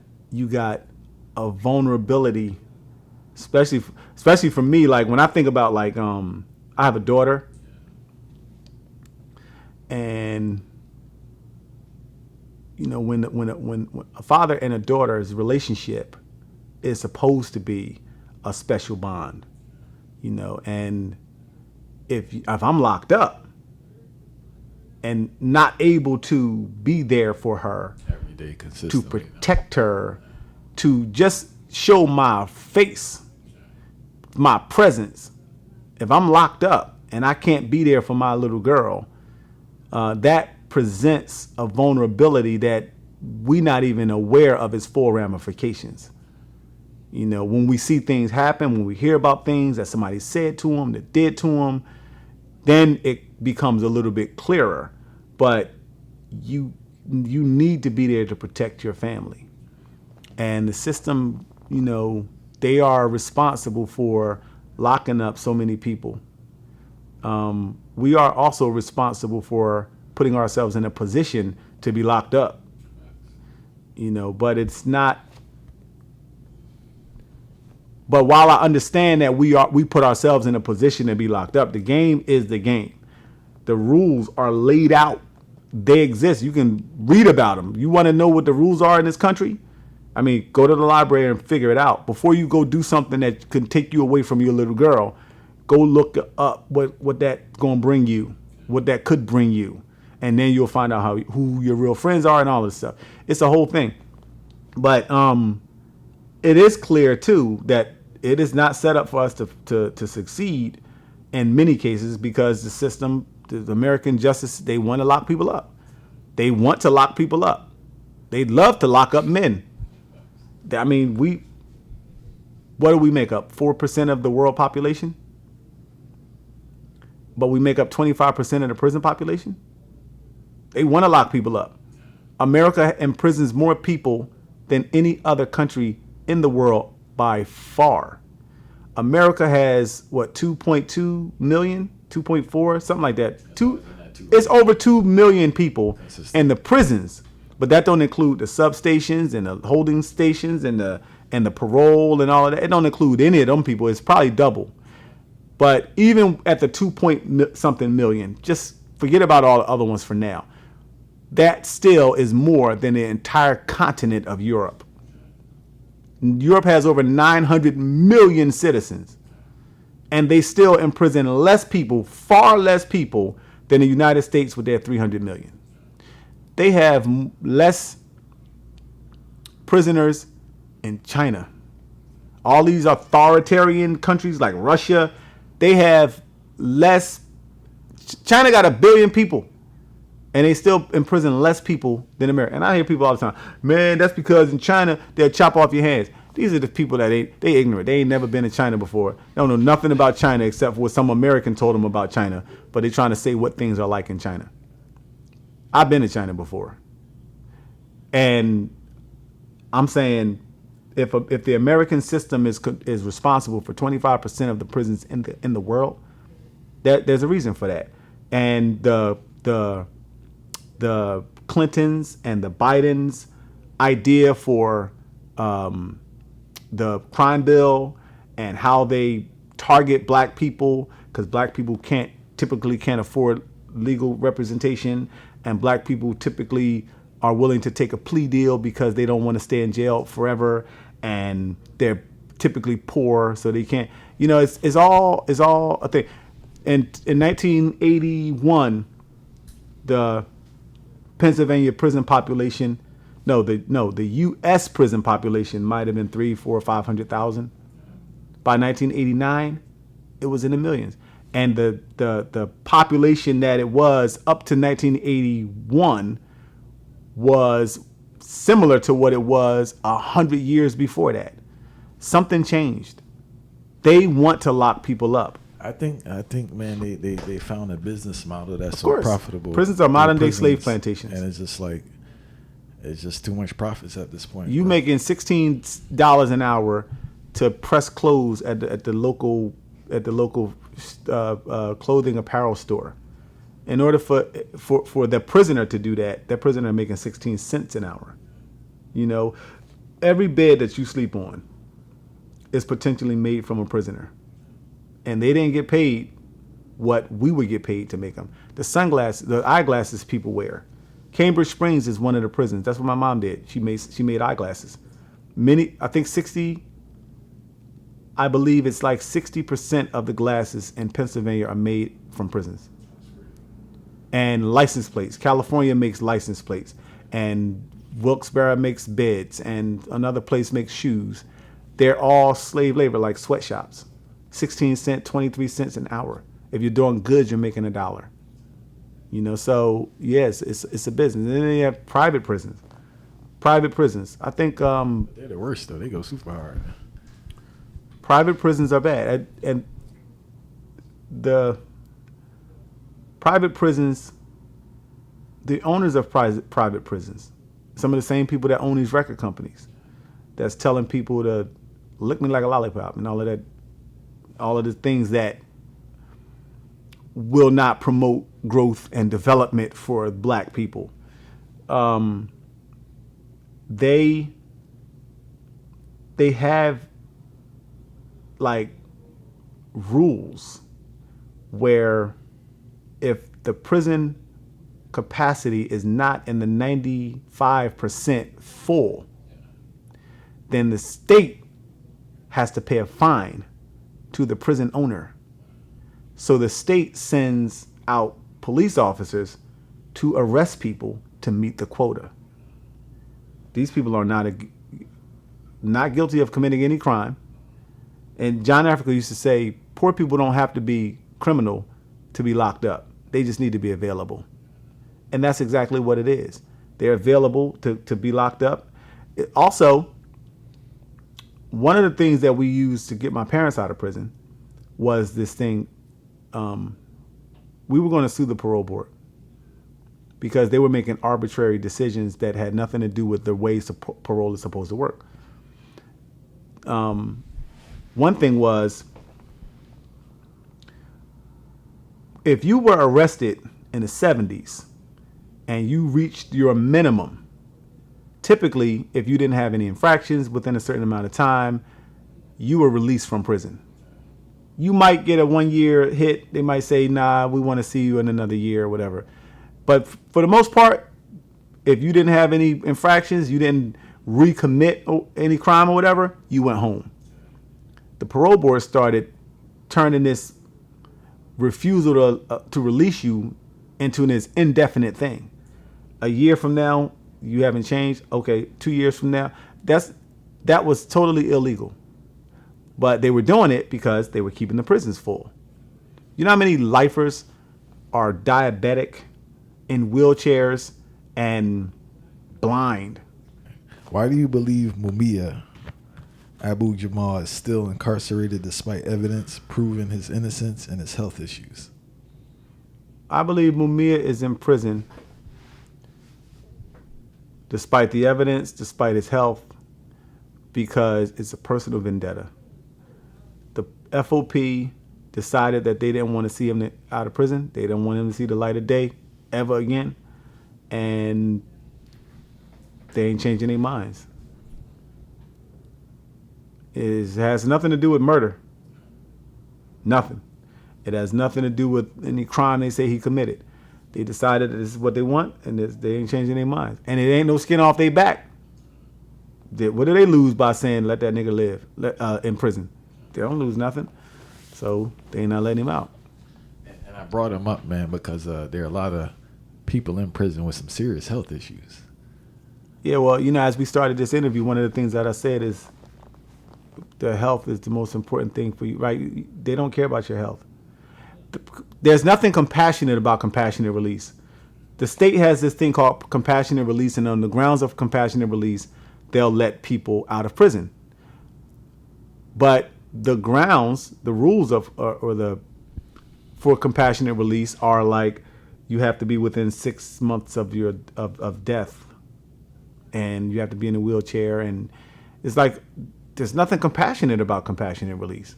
Speaker 2: a vulnerability, especially for me. Like when I think about I have a daughter, and when a father and a daughter's relationship is supposed to be a special bond, and if I'm locked up and not able to be there for her
Speaker 1: Every day, consistently,
Speaker 2: to protect her, to just show my face, my presence, if I'm locked up and I can't be there for my little girl, that presents a vulnerability that we're not even aware of its full ramifications. When we see things happen, when we hear about things that somebody said to them, that did to them, then it becomes a little bit clearer. But you need to be there to protect your family. And the system, they are responsible for locking up so many people. We are also responsible for putting ourselves in a position to be locked up. But it's not. But while I understand that we put ourselves in a position to be locked up, the game is the game. The rules are laid out. They exist. You can read about them. You want to know what the rules are in this country? I mean, go to the library and figure it out. Before you go do something that can take you away from your little girl, go look up what that's going to bring you, what that could bring you. And then you'll find out who your real friends are and all this stuff. It's a whole thing. But it is clear, too, that it is not set up for us to succeed in many cases because the system, the American justice, they want to lock people up. They want to lock people up. They'd love to lock up men. I mean, what do we make up? 4% of the world population? But we make up 25% of the prison population? They want to lock people up. America imprisons more people than any other country in the world by far. America has, 2.2 million? 2.4? Something like that. It's over 2 million people in the prisons. But that don't include the substations and the holding stations and the parole and all of that. It don't include any of them people. It's probably double. But even at the 2-point-something million, just forget about all the other ones for now. That still is more than the entire continent of Europe. Europe has over 900 million citizens. And they still imprison less people, far less people than the United States with their 300 million. They have less prisoners in China. All these authoritarian countries like Russia, they have less. China got 1 billion people, and they still imprison less people than America. And I hear people all the time, man, that's because in China, they'll chop off your hands. These are the people that they ignorant. They ain't never been to China before. They don't know nothing about China except for what some American told them about China. But they're trying to say what things are like in China. I've been to China before. And I'm saying if the American system is responsible for 25% of the prisons in the world, there's a reason for that. And the Clintons and the Bidens idea for the crime bill and how they target black people, because black people typically can't afford legal representation, and black people typically are willing to take a plea deal because they don't want to stay in jail forever, and they're typically poor, so they can't. It's all a thing. And in 1981, the Pennsylvania prison population, the U.S. prison population might have been 300,000, 400,000, 500,000. By 1989, it was in the millions. And the population that it was up to 1981 was similar to what it was 100 years before that. Something changed. They want to lock people up.
Speaker 1: I think, man, they found a business model that's so profitable.
Speaker 2: Prisons are modern day slave plantations,
Speaker 1: and it's just too much profits at this point.
Speaker 2: You making $16 an hour to press clothes at the local clothing apparel store. In order for the prisoner to do that prisoner making 16 cents an hour. Every bed that you sleep on is potentially made from a prisoner. And they didn't get paid what we would get paid to make them. The eyeglasses people wear. Cambridge Springs is one of the prisons. That's what my mom did. She made eyeglasses. I believe it's like 60% of the glasses in Pennsylvania are made from prisons. And license plates. California makes license plates. And Wilkes-Barre makes beds. And another place makes shoes. They're all slave labor, like sweatshops. 16 cents, 23 cents an hour. If you're doing goods, you're making $1. So yes, it's a business. And then you have private prisons. I think
Speaker 1: they're the worst though. They go super hard.
Speaker 2: Private prisons are bad, and the private prisons, the owners of private prisons, some of the same people that own these record companies, that's telling people to lick me like a lollipop and all of that. All of the things that will not promote growth and development for black people. they have like rules where if the prison capacity is not in the 95% full, then the state has to pay a fine to the prison owner. So the state sends out police officers to arrest people to meet the quota. These people are not guilty of committing any crime. And John Africa used to say, poor people don't have to be criminal to be locked up. They just need to be available. And that's exactly what it is. They're available to be locked up. Also, one of the things that we used to get my parents out of prison was this thing. We were going to sue the parole board because they were making arbitrary decisions that had nothing to do with the ways parole is supposed to work. One thing was, if you were arrested in the 70s and you reached your minimum, typically, if you didn't have any infractions within a certain amount of time, you were released from prison. You might get a 1-year hit. They might say, nah, we want to see you in another year or whatever. But for the most part, if you didn't have any infractions, you didn't recommit any crime or whatever, you went home. The parole board started turning this refusal to release you into this indefinite thing. A year from now, you haven't changed. Okay, 2 years from now, that was totally illegal. But they were doing it because they were keeping the prisons full. You know how many lifers are diabetic, in wheelchairs, and blind?
Speaker 1: Why do you believe Mumia Abu Jamal is still incarcerated despite evidence proving his innocence and his health issues?
Speaker 2: I believe Mumia is in prison despite the evidence, despite his health, because it's a personal vendetta. The FOP decided that they didn't want to see him out of prison. They didn't want him to see the light of day ever again. And they ain't changing their minds. It has nothing to do with murder. Nothing. It has nothing to do with any crime they say he committed. They decided that this is what they want, and they ain't changing their minds. And it ain't no skin off their back. What do they lose by saying let that nigga live in prison? They don't lose nothing. So they ain't not letting him out.
Speaker 1: And I brought him up, man, because there are a lot of people in prison with some serious health issues.
Speaker 2: Yeah, well, as we started this interview, one of the things that I said is the health is the most important thing for you, right? They don't care about your health. There's nothing compassionate about compassionate release. The state has this thing called compassionate release, and on the grounds of compassionate release, they'll let people out of prison. But the grounds, the rules for compassionate release are like you have to be within 6 months of death, and you have to be in a wheelchair, and it's like there's nothing compassionate about compassionate release.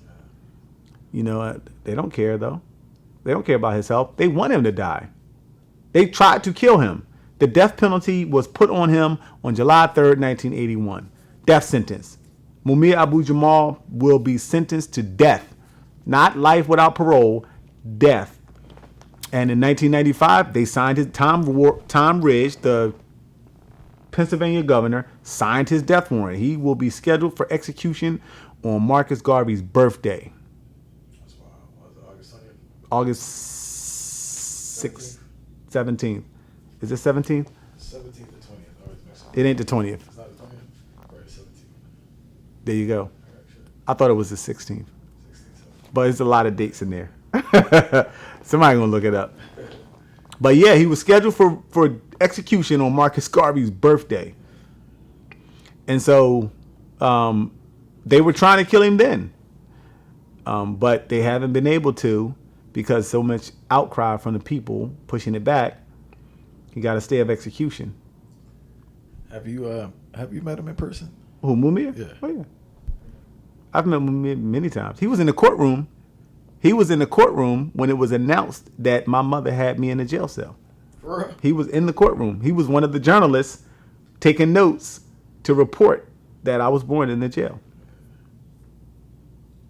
Speaker 2: They don't care though. They don't care about his health. They want him to die. They tried to kill him. The death penalty was put on him on July 3rd, 1981. Death sentence. Mumia Abu Jamal will be sentenced to death. Not life without parole, death. And in 1995, they signed his Tom Ridge, the Pennsylvania governor, signed his death warrant. He will be scheduled for execution on Marcus Garvey's birthday. August 6th, 17th. Is it 17th?
Speaker 1: 17th or 20th.
Speaker 2: It ain't the 20th.
Speaker 1: It's not the 20th? Right, 17th.
Speaker 2: There you go.
Speaker 1: Right, sure.
Speaker 2: I thought it was the 16th. But it's a lot of dates in there. Somebody gonna look it up. But yeah, he was scheduled for execution on Marcus Garvey's birthday. And so they were trying to kill him then. But they haven't been able to because so much outcry from the people pushing it back. He got a stay of execution.
Speaker 1: Have you met him in person?
Speaker 2: Who, Mumia?
Speaker 1: Yeah.
Speaker 2: Oh, yeah. I've met Mumia many times. He was in the courtroom. He was in the courtroom when it was announced that my mother had me in a jail cell. He was in the courtroom. He was one of the journalists taking notes to report that I was born in the jail.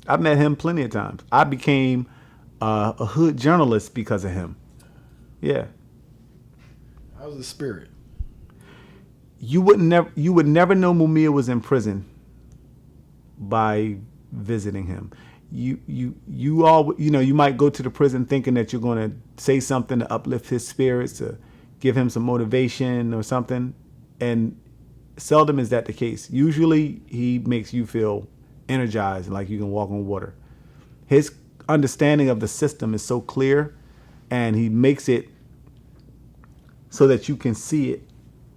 Speaker 2: I've met him plenty of times. I became a hood journalist because of him. Yeah.
Speaker 1: How's the spirit?
Speaker 2: You would never know Mumia was in prison by visiting him. You all, you might go to the prison thinking that you're going to say something to uplift his spirits, to give him some motivation or something, and seldom is that the case. Usually he makes you feel energized, like you can walk on water. His understanding of the system is so clear, and he makes it so that you can see it.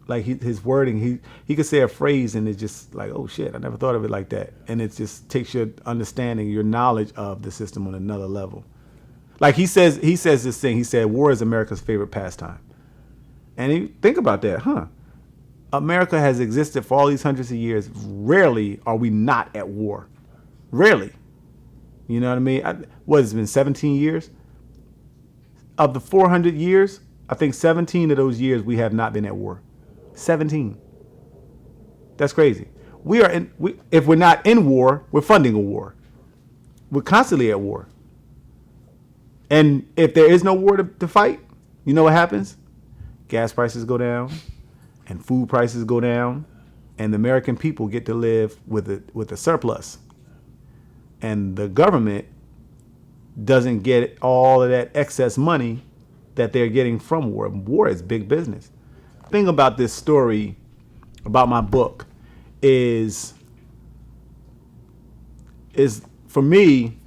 Speaker 2: Like his wording, he could say a phrase and it's just like, oh shit, I never thought of it like that. And it just takes your understanding, your knowledge of the system on another level. Like he says this thing, he said, war is America's favorite pastime. And think about that, huh? America has existed for all these hundreds of years. Rarely are we not at war. Rarely. You know what I mean? What has it been, 17 years? Of the 400 years, I think 17 of those years we have not been at war. 17. That's crazy. If we're not in war, we're funding a war. We're constantly at war. And if there is no war to fight, you know what happens? Gas prices go down and food prices go down, and the American people get to live with a surplus. And the government doesn't get all of that excess money that they're getting from war. War is big business. Thing about this story, about my book, is for me,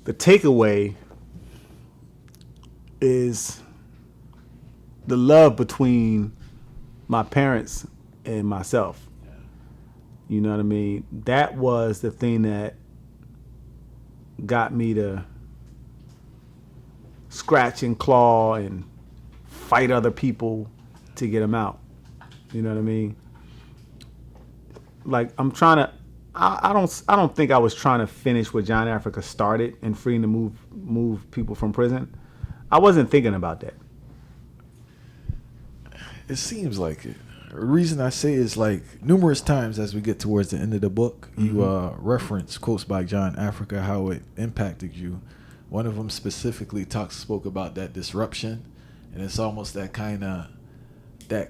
Speaker 2: the takeaway is the love between my parents and myself. You know what I mean? That was the thing that got me to scratch and claw and fight other people to get them out. You know what I mean? Like I don't think I was trying to finish what John Africa started and freeing to move people from prison. I wasn't thinking about that.
Speaker 1: It seems like it. The reason I say is like numerous times as we get towards the end of the book, you reference quotes by John Africa, how it impacted you. One of them specifically spoke about that disruption, and it's almost that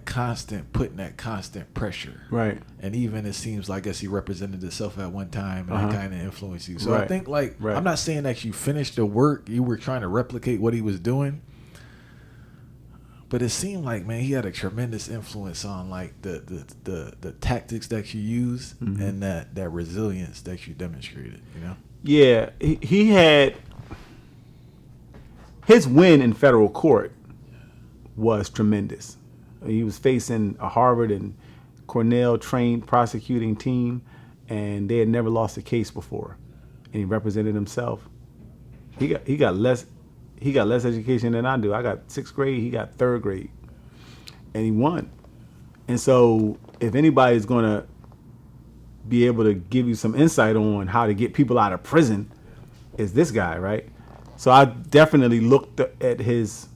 Speaker 1: constant pressure.
Speaker 2: Right.
Speaker 1: And even it seems like, I guess he represented himself at one time, and that kind of influenced you. So
Speaker 2: Right.
Speaker 1: I think
Speaker 2: Right.
Speaker 1: I'm not saying that you finished the work, you were trying to replicate what he was doing. But it seemed like, man, he had a tremendous influence on like the tactics that you use and that resilience that you demonstrated, you know?
Speaker 2: Yeah, he had his win in federal court was tremendous. He was facing a Harvard and Cornell trained prosecuting team, and they had never lost a case before. And he represented himself. He got less education than I do. I got 6th grade, he got 3rd grade. And he won. And so if anybody's going to be able to give you some insight on how to get people out of prison, it's this guy, right? So I definitely looked at his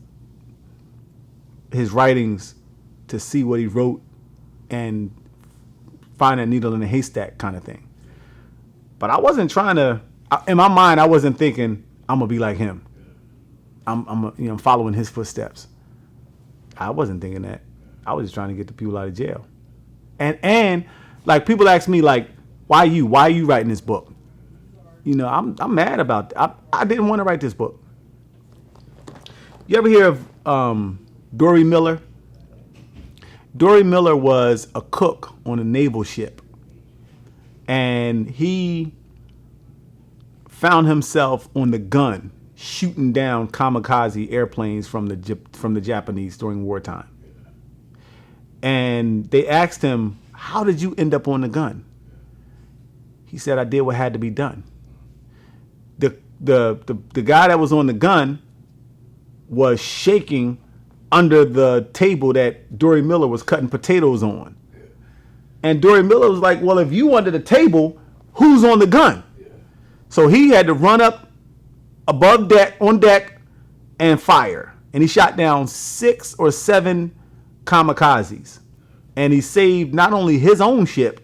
Speaker 2: writings to see what he wrote and find a needle in a haystack kind of thing. But I wasn't trying to, in my mind, I wasn't thinking I'm going to be like him. I'm following his footsteps. I wasn't thinking that. I was just trying to get the people out of jail. And like people ask me like, why you writing this book? You know, I'm mad about that. I didn't want to write this book. You ever hear of Dory Miller? Dory Miller was a cook on a naval ship, and he found himself on the gun shooting down kamikaze airplanes from the Japanese during wartime. And they asked him, "How did you end up on the gun?" He said, "I did what had to be done." The guy that was on the gun was shaking under the table that Dory Miller was cutting potatoes on. And Dory Miller was like, "Well, if you under the table, who's on the gun?" So he had to run up above deck, on deck, and fire. and he shot down 6 or 7 kamikazes, and he saved not only his own ship,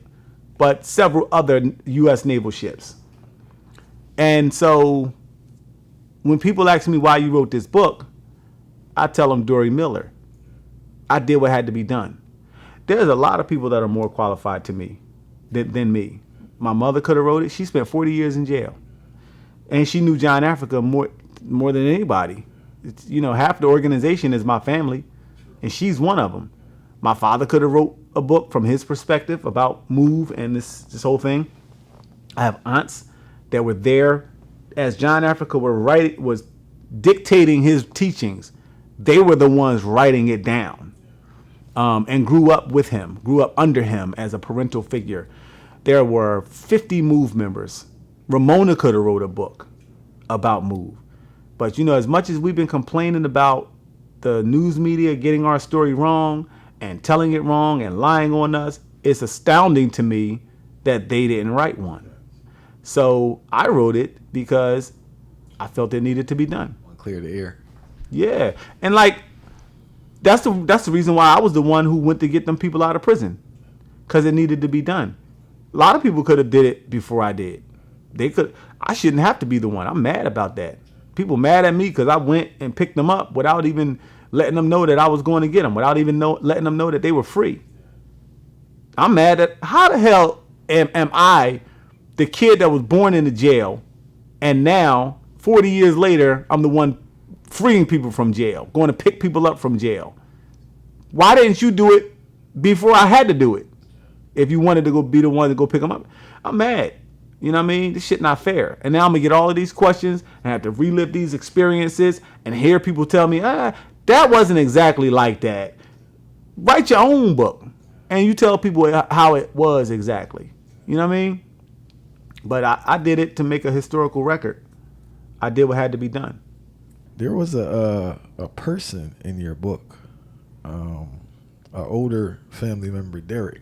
Speaker 2: but several other U.S. naval ships. And so when people ask me why you wrote this book, I tell them Dory Miller. I did what had to be done. There's a lot of people that are more qualified to me than me. My mother could have wrote it. She spent 40 years in jail. And she knew John Africa more than anybody. It's, half the organization is my family, and she's one of them. My father could have wrote a book from his perspective about MOVE and this whole thing. I have aunts that were there as John Africa was dictating his teachings. They were the ones writing it down, and grew up with him, grew up under him as a parental figure. There were 50 MOVE members. Ramona could have wrote a book about MOVE. But, as much as we've been complaining about the news media getting our story wrong and telling it wrong and lying on us, it's astounding to me that they didn't write one. So I wrote it because I felt it needed to be done.
Speaker 1: Clear the air.
Speaker 2: Yeah. And that's the reason why I was the one who went to get them people out of prison, because it needed to be done. A lot of people could have did it before I did. I shouldn't have to be the one. I'm mad about that. People mad at me because I went and picked them up without even letting them know that I was going to get them, without even letting them know that they were free. I'm mad at how the hell am I the kid that was born in the jail, and now 40 years later I'm the one freeing people from jail, going to pick people up from jail. Why didn't you do it before I had to do it? If you wanted to go be the one to go pick them up, I'm mad. You know what I mean? This shit not fair. And now I'm gonna get all of these questions and have to relive these experiences and hear people tell me, that wasn't exactly like that. Write your own book and you tell people how it was exactly. You know what I mean? But I did it to make a historical record. I did what had to be done.
Speaker 1: There was a person in your book, an older family member, Derek.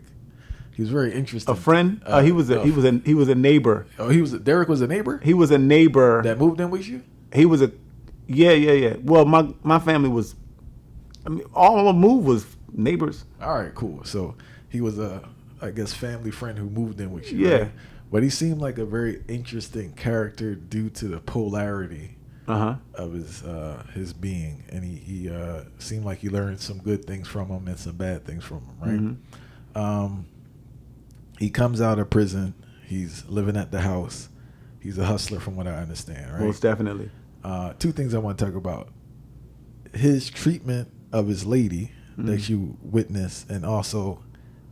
Speaker 1: He was very interesting.
Speaker 2: A friend? He was a neighbor.
Speaker 1: Oh, Derek was a neighbor?
Speaker 2: He was a neighbor
Speaker 1: that moved in with you?
Speaker 2: He was yeah. Well, my family was, all my move was neighbors.
Speaker 1: All right, cool. So he was I guess, family friend who moved in with you.
Speaker 2: Yeah.
Speaker 1: Right? But he seemed like a very interesting character due to the polarity of his being, and he seemed like you learned some good things from him and some bad things from him, right? Mm-hmm. He comes out of prison. He's living at the house. He's a hustler, from what I understand, right?
Speaker 2: Most definitely.
Speaker 1: Two things I want to talk about: his treatment of his lady that you witnessed, and also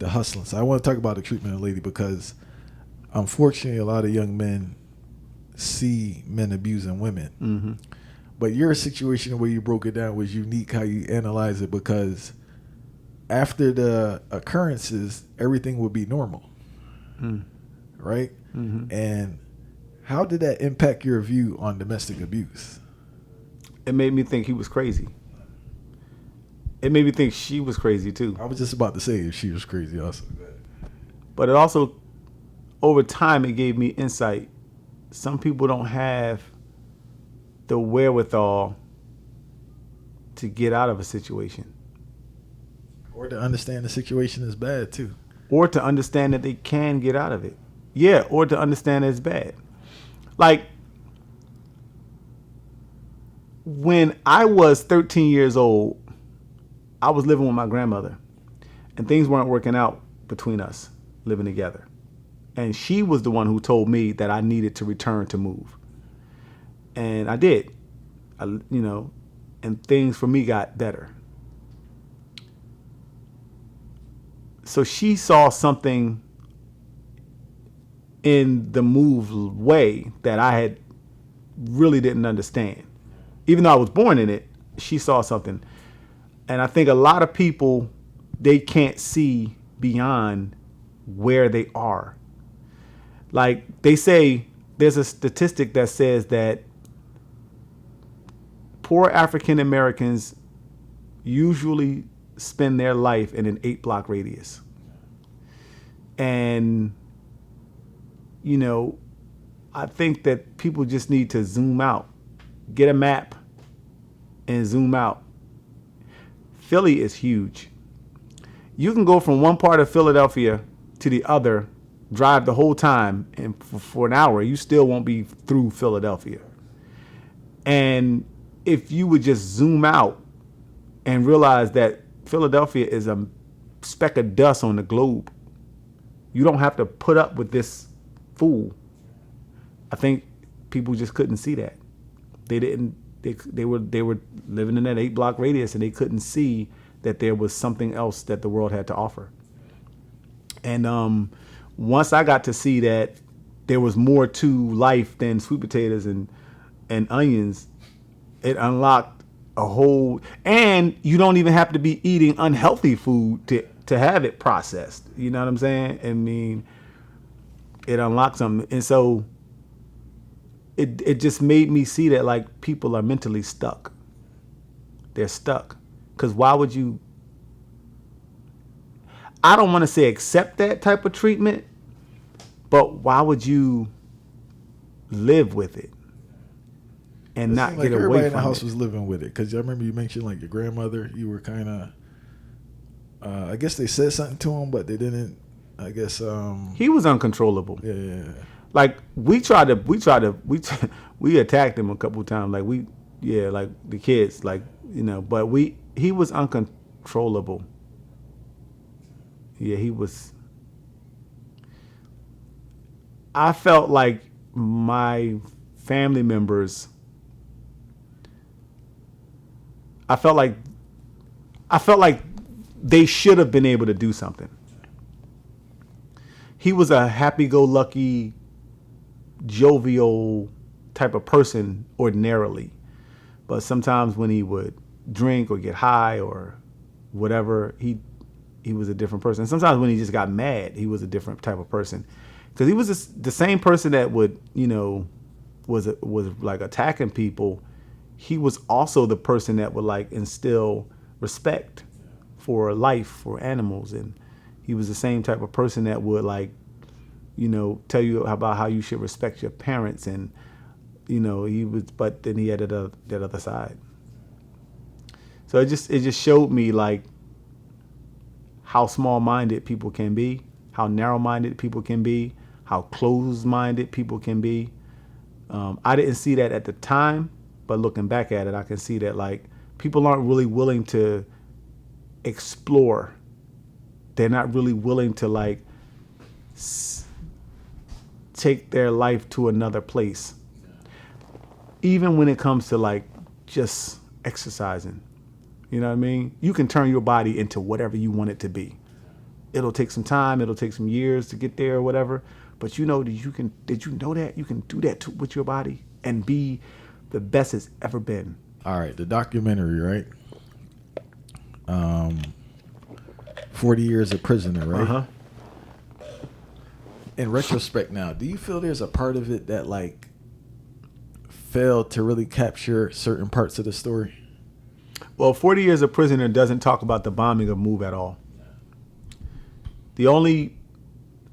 Speaker 1: the hustling. So I want to talk about the treatment of the lady because, unfortunately, a lot of young men see men abusing women. Mm-hmm. But your situation, the way you broke it down, was unique how you analyze it, because after the occurrences, everything would be normal. Right? Mm-hmm. And how did that impact your view on domestic abuse?
Speaker 2: It made me think he was crazy. It made me think she was crazy too.
Speaker 1: I was just about to say if she was crazy also.
Speaker 2: But it also, over time, it gave me insight. Some people don't have the wherewithal to get out of a situation.
Speaker 1: Or to understand the situation is bad too.
Speaker 2: Or to understand that they can get out of it. Yeah, or to understand that it's bad. Like, when I was 13 years old, I was living with my grandmother, and things weren't working out between us living together. And she was the one who told me that I needed to return to MOVE. And I did. And things for me got better. So she saw something in the MOVE way that I had really didn't understand. Even though I was born in it, she saw something. And I think a lot of people, they can't see beyond where they are. Like they say, there's a statistic that says that poor African Americans usually spend their life in an 8-block radius. And, I think that people just need to zoom out, get a map and zoom out Philly is huge. You can go from one part of Philadelphia to the other, drive the whole time, and for an hour, you still won't be through Philadelphia. And if you would just zoom out and realize that Philadelphia is a speck of dust on the globe, you don't have to put up with this fool. I think people just couldn't see that. They didn't. They were living in that 8-block radius, and they couldn't see that there was something else that the world had to offer. And once I got to see that there was more to life than sweet potatoes and onions, it unlocked a whole. And you don't even have to be eating unhealthy food to have it processed. You know what I'm saying? I mean, it unlocked something, and so it just made me see that like people are mentally stuck. They're stuck. Because why would you? I don't want to say accept that type of treatment, but why would you live with it and not get away from it?
Speaker 1: Everybody in the house was living with it. Because I remember you mentioned like your grandmother. You were kind of. I guess they said something to him, but they didn't. I guess
Speaker 2: he was uncontrollable.
Speaker 1: Yeah.
Speaker 2: Like we attacked him a couple of times. Like like the kids, like, you know, but he was uncontrollable. Yeah, he was. I felt like my family members. I felt like they should have been able to do something. He was a happy-go-lucky, jovial type of person ordinarily. But sometimes when he would drink or get high or whatever, he was a different person. Sometimes when he just got mad, he was a different type of person. Because he was the same person that would, you know, was like attacking people. He was also the person that would like instill respect for life, for animals. And he was the same type of person that would like, you know, tell you about how you should respect your parents. And, you know, but then he had that other side. So it just showed me like how small-minded people can be, how narrow-minded people can be, how closed-minded people can be. I didn't see that at the time, but looking back at it, I can see that like people aren't really willing to explore. They're not really willing to like take their life to another place. Even when it comes to like just exercising, you know what I mean? You can turn your body into whatever you want it to be. It'll take some time. It'll take some years to get there or whatever. But you know that did you know that you can do that with your body and be the best it's ever been?
Speaker 1: All right. The documentary, right? 40 Years a Prisoner, right?
Speaker 2: Uh-huh.
Speaker 1: In retrospect now, do you feel there's a part of it that like failed to really capture certain parts of the story?
Speaker 2: Well, 40 Years a Prisoner doesn't talk about the bombing of Move at all. The only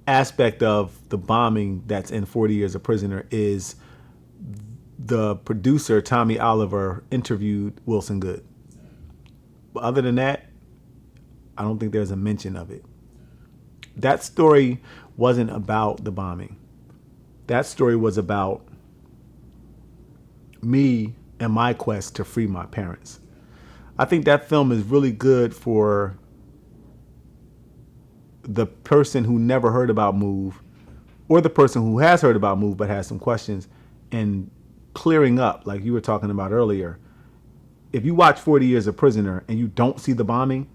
Speaker 2: aspect of the bombing that's in 40 Years a Prisoner is the producer, Tommy Oliver, interviewed Wilson Good. But other than that, I don't think there's a mention of it. That story wasn't about the bombing. That story was about me and my quest to free my parents. I think that film is really good for the person who never heard about Move, or the person who has heard about Move but has some questions, and clearing up, like you were talking about earlier. If you watch 40 Years a Prisoner and you don't see the bombing,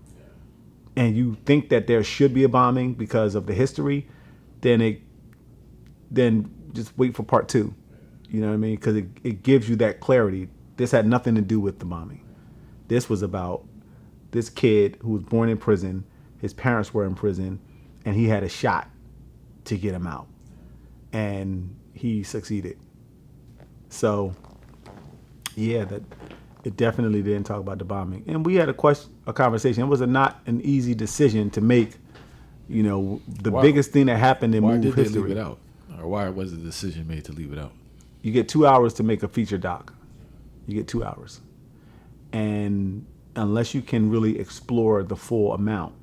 Speaker 2: and you think that there should be a bombing because of the history, then just wait for part 2. You know what I mean? Because it gives you that clarity. This had nothing to do with the bombing. This was about this kid who was born in prison. His parents were in prison, and he had a shot to get him out, and he succeeded. So, yeah, that it definitely didn't talk about the bombing. And we had a conversation. It was not an easy decision to make. You know, the biggest thing that happened in Move history. Why did they leave
Speaker 1: it out, or why was the decision made to leave it out?
Speaker 2: You get 2 hours to make a feature doc. You get 2 hours. And unless you can really explore the full amount,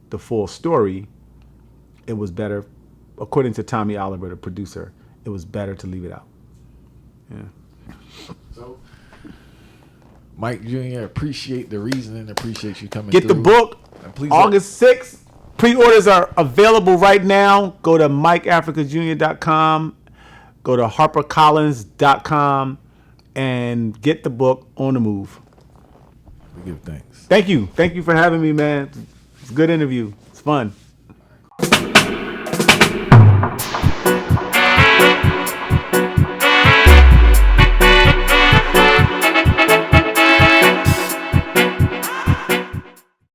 Speaker 2: the full story, it was better, according to Tommy Oliver, the producer, it was better to leave it out. Yeah.
Speaker 1: So, Mike Jr., appreciate the reasoning. Appreciate you coming
Speaker 2: Get
Speaker 1: through.
Speaker 2: the book,
Speaker 1: Please
Speaker 2: August 6th. Pre-orders are available right now. Go to MikeAfricaJr.com. Go to HarperCollins.com and get the book On the Move.
Speaker 1: We give thanks.
Speaker 2: Thank you. Thank you for having me, man. It's a good interview. It's fun.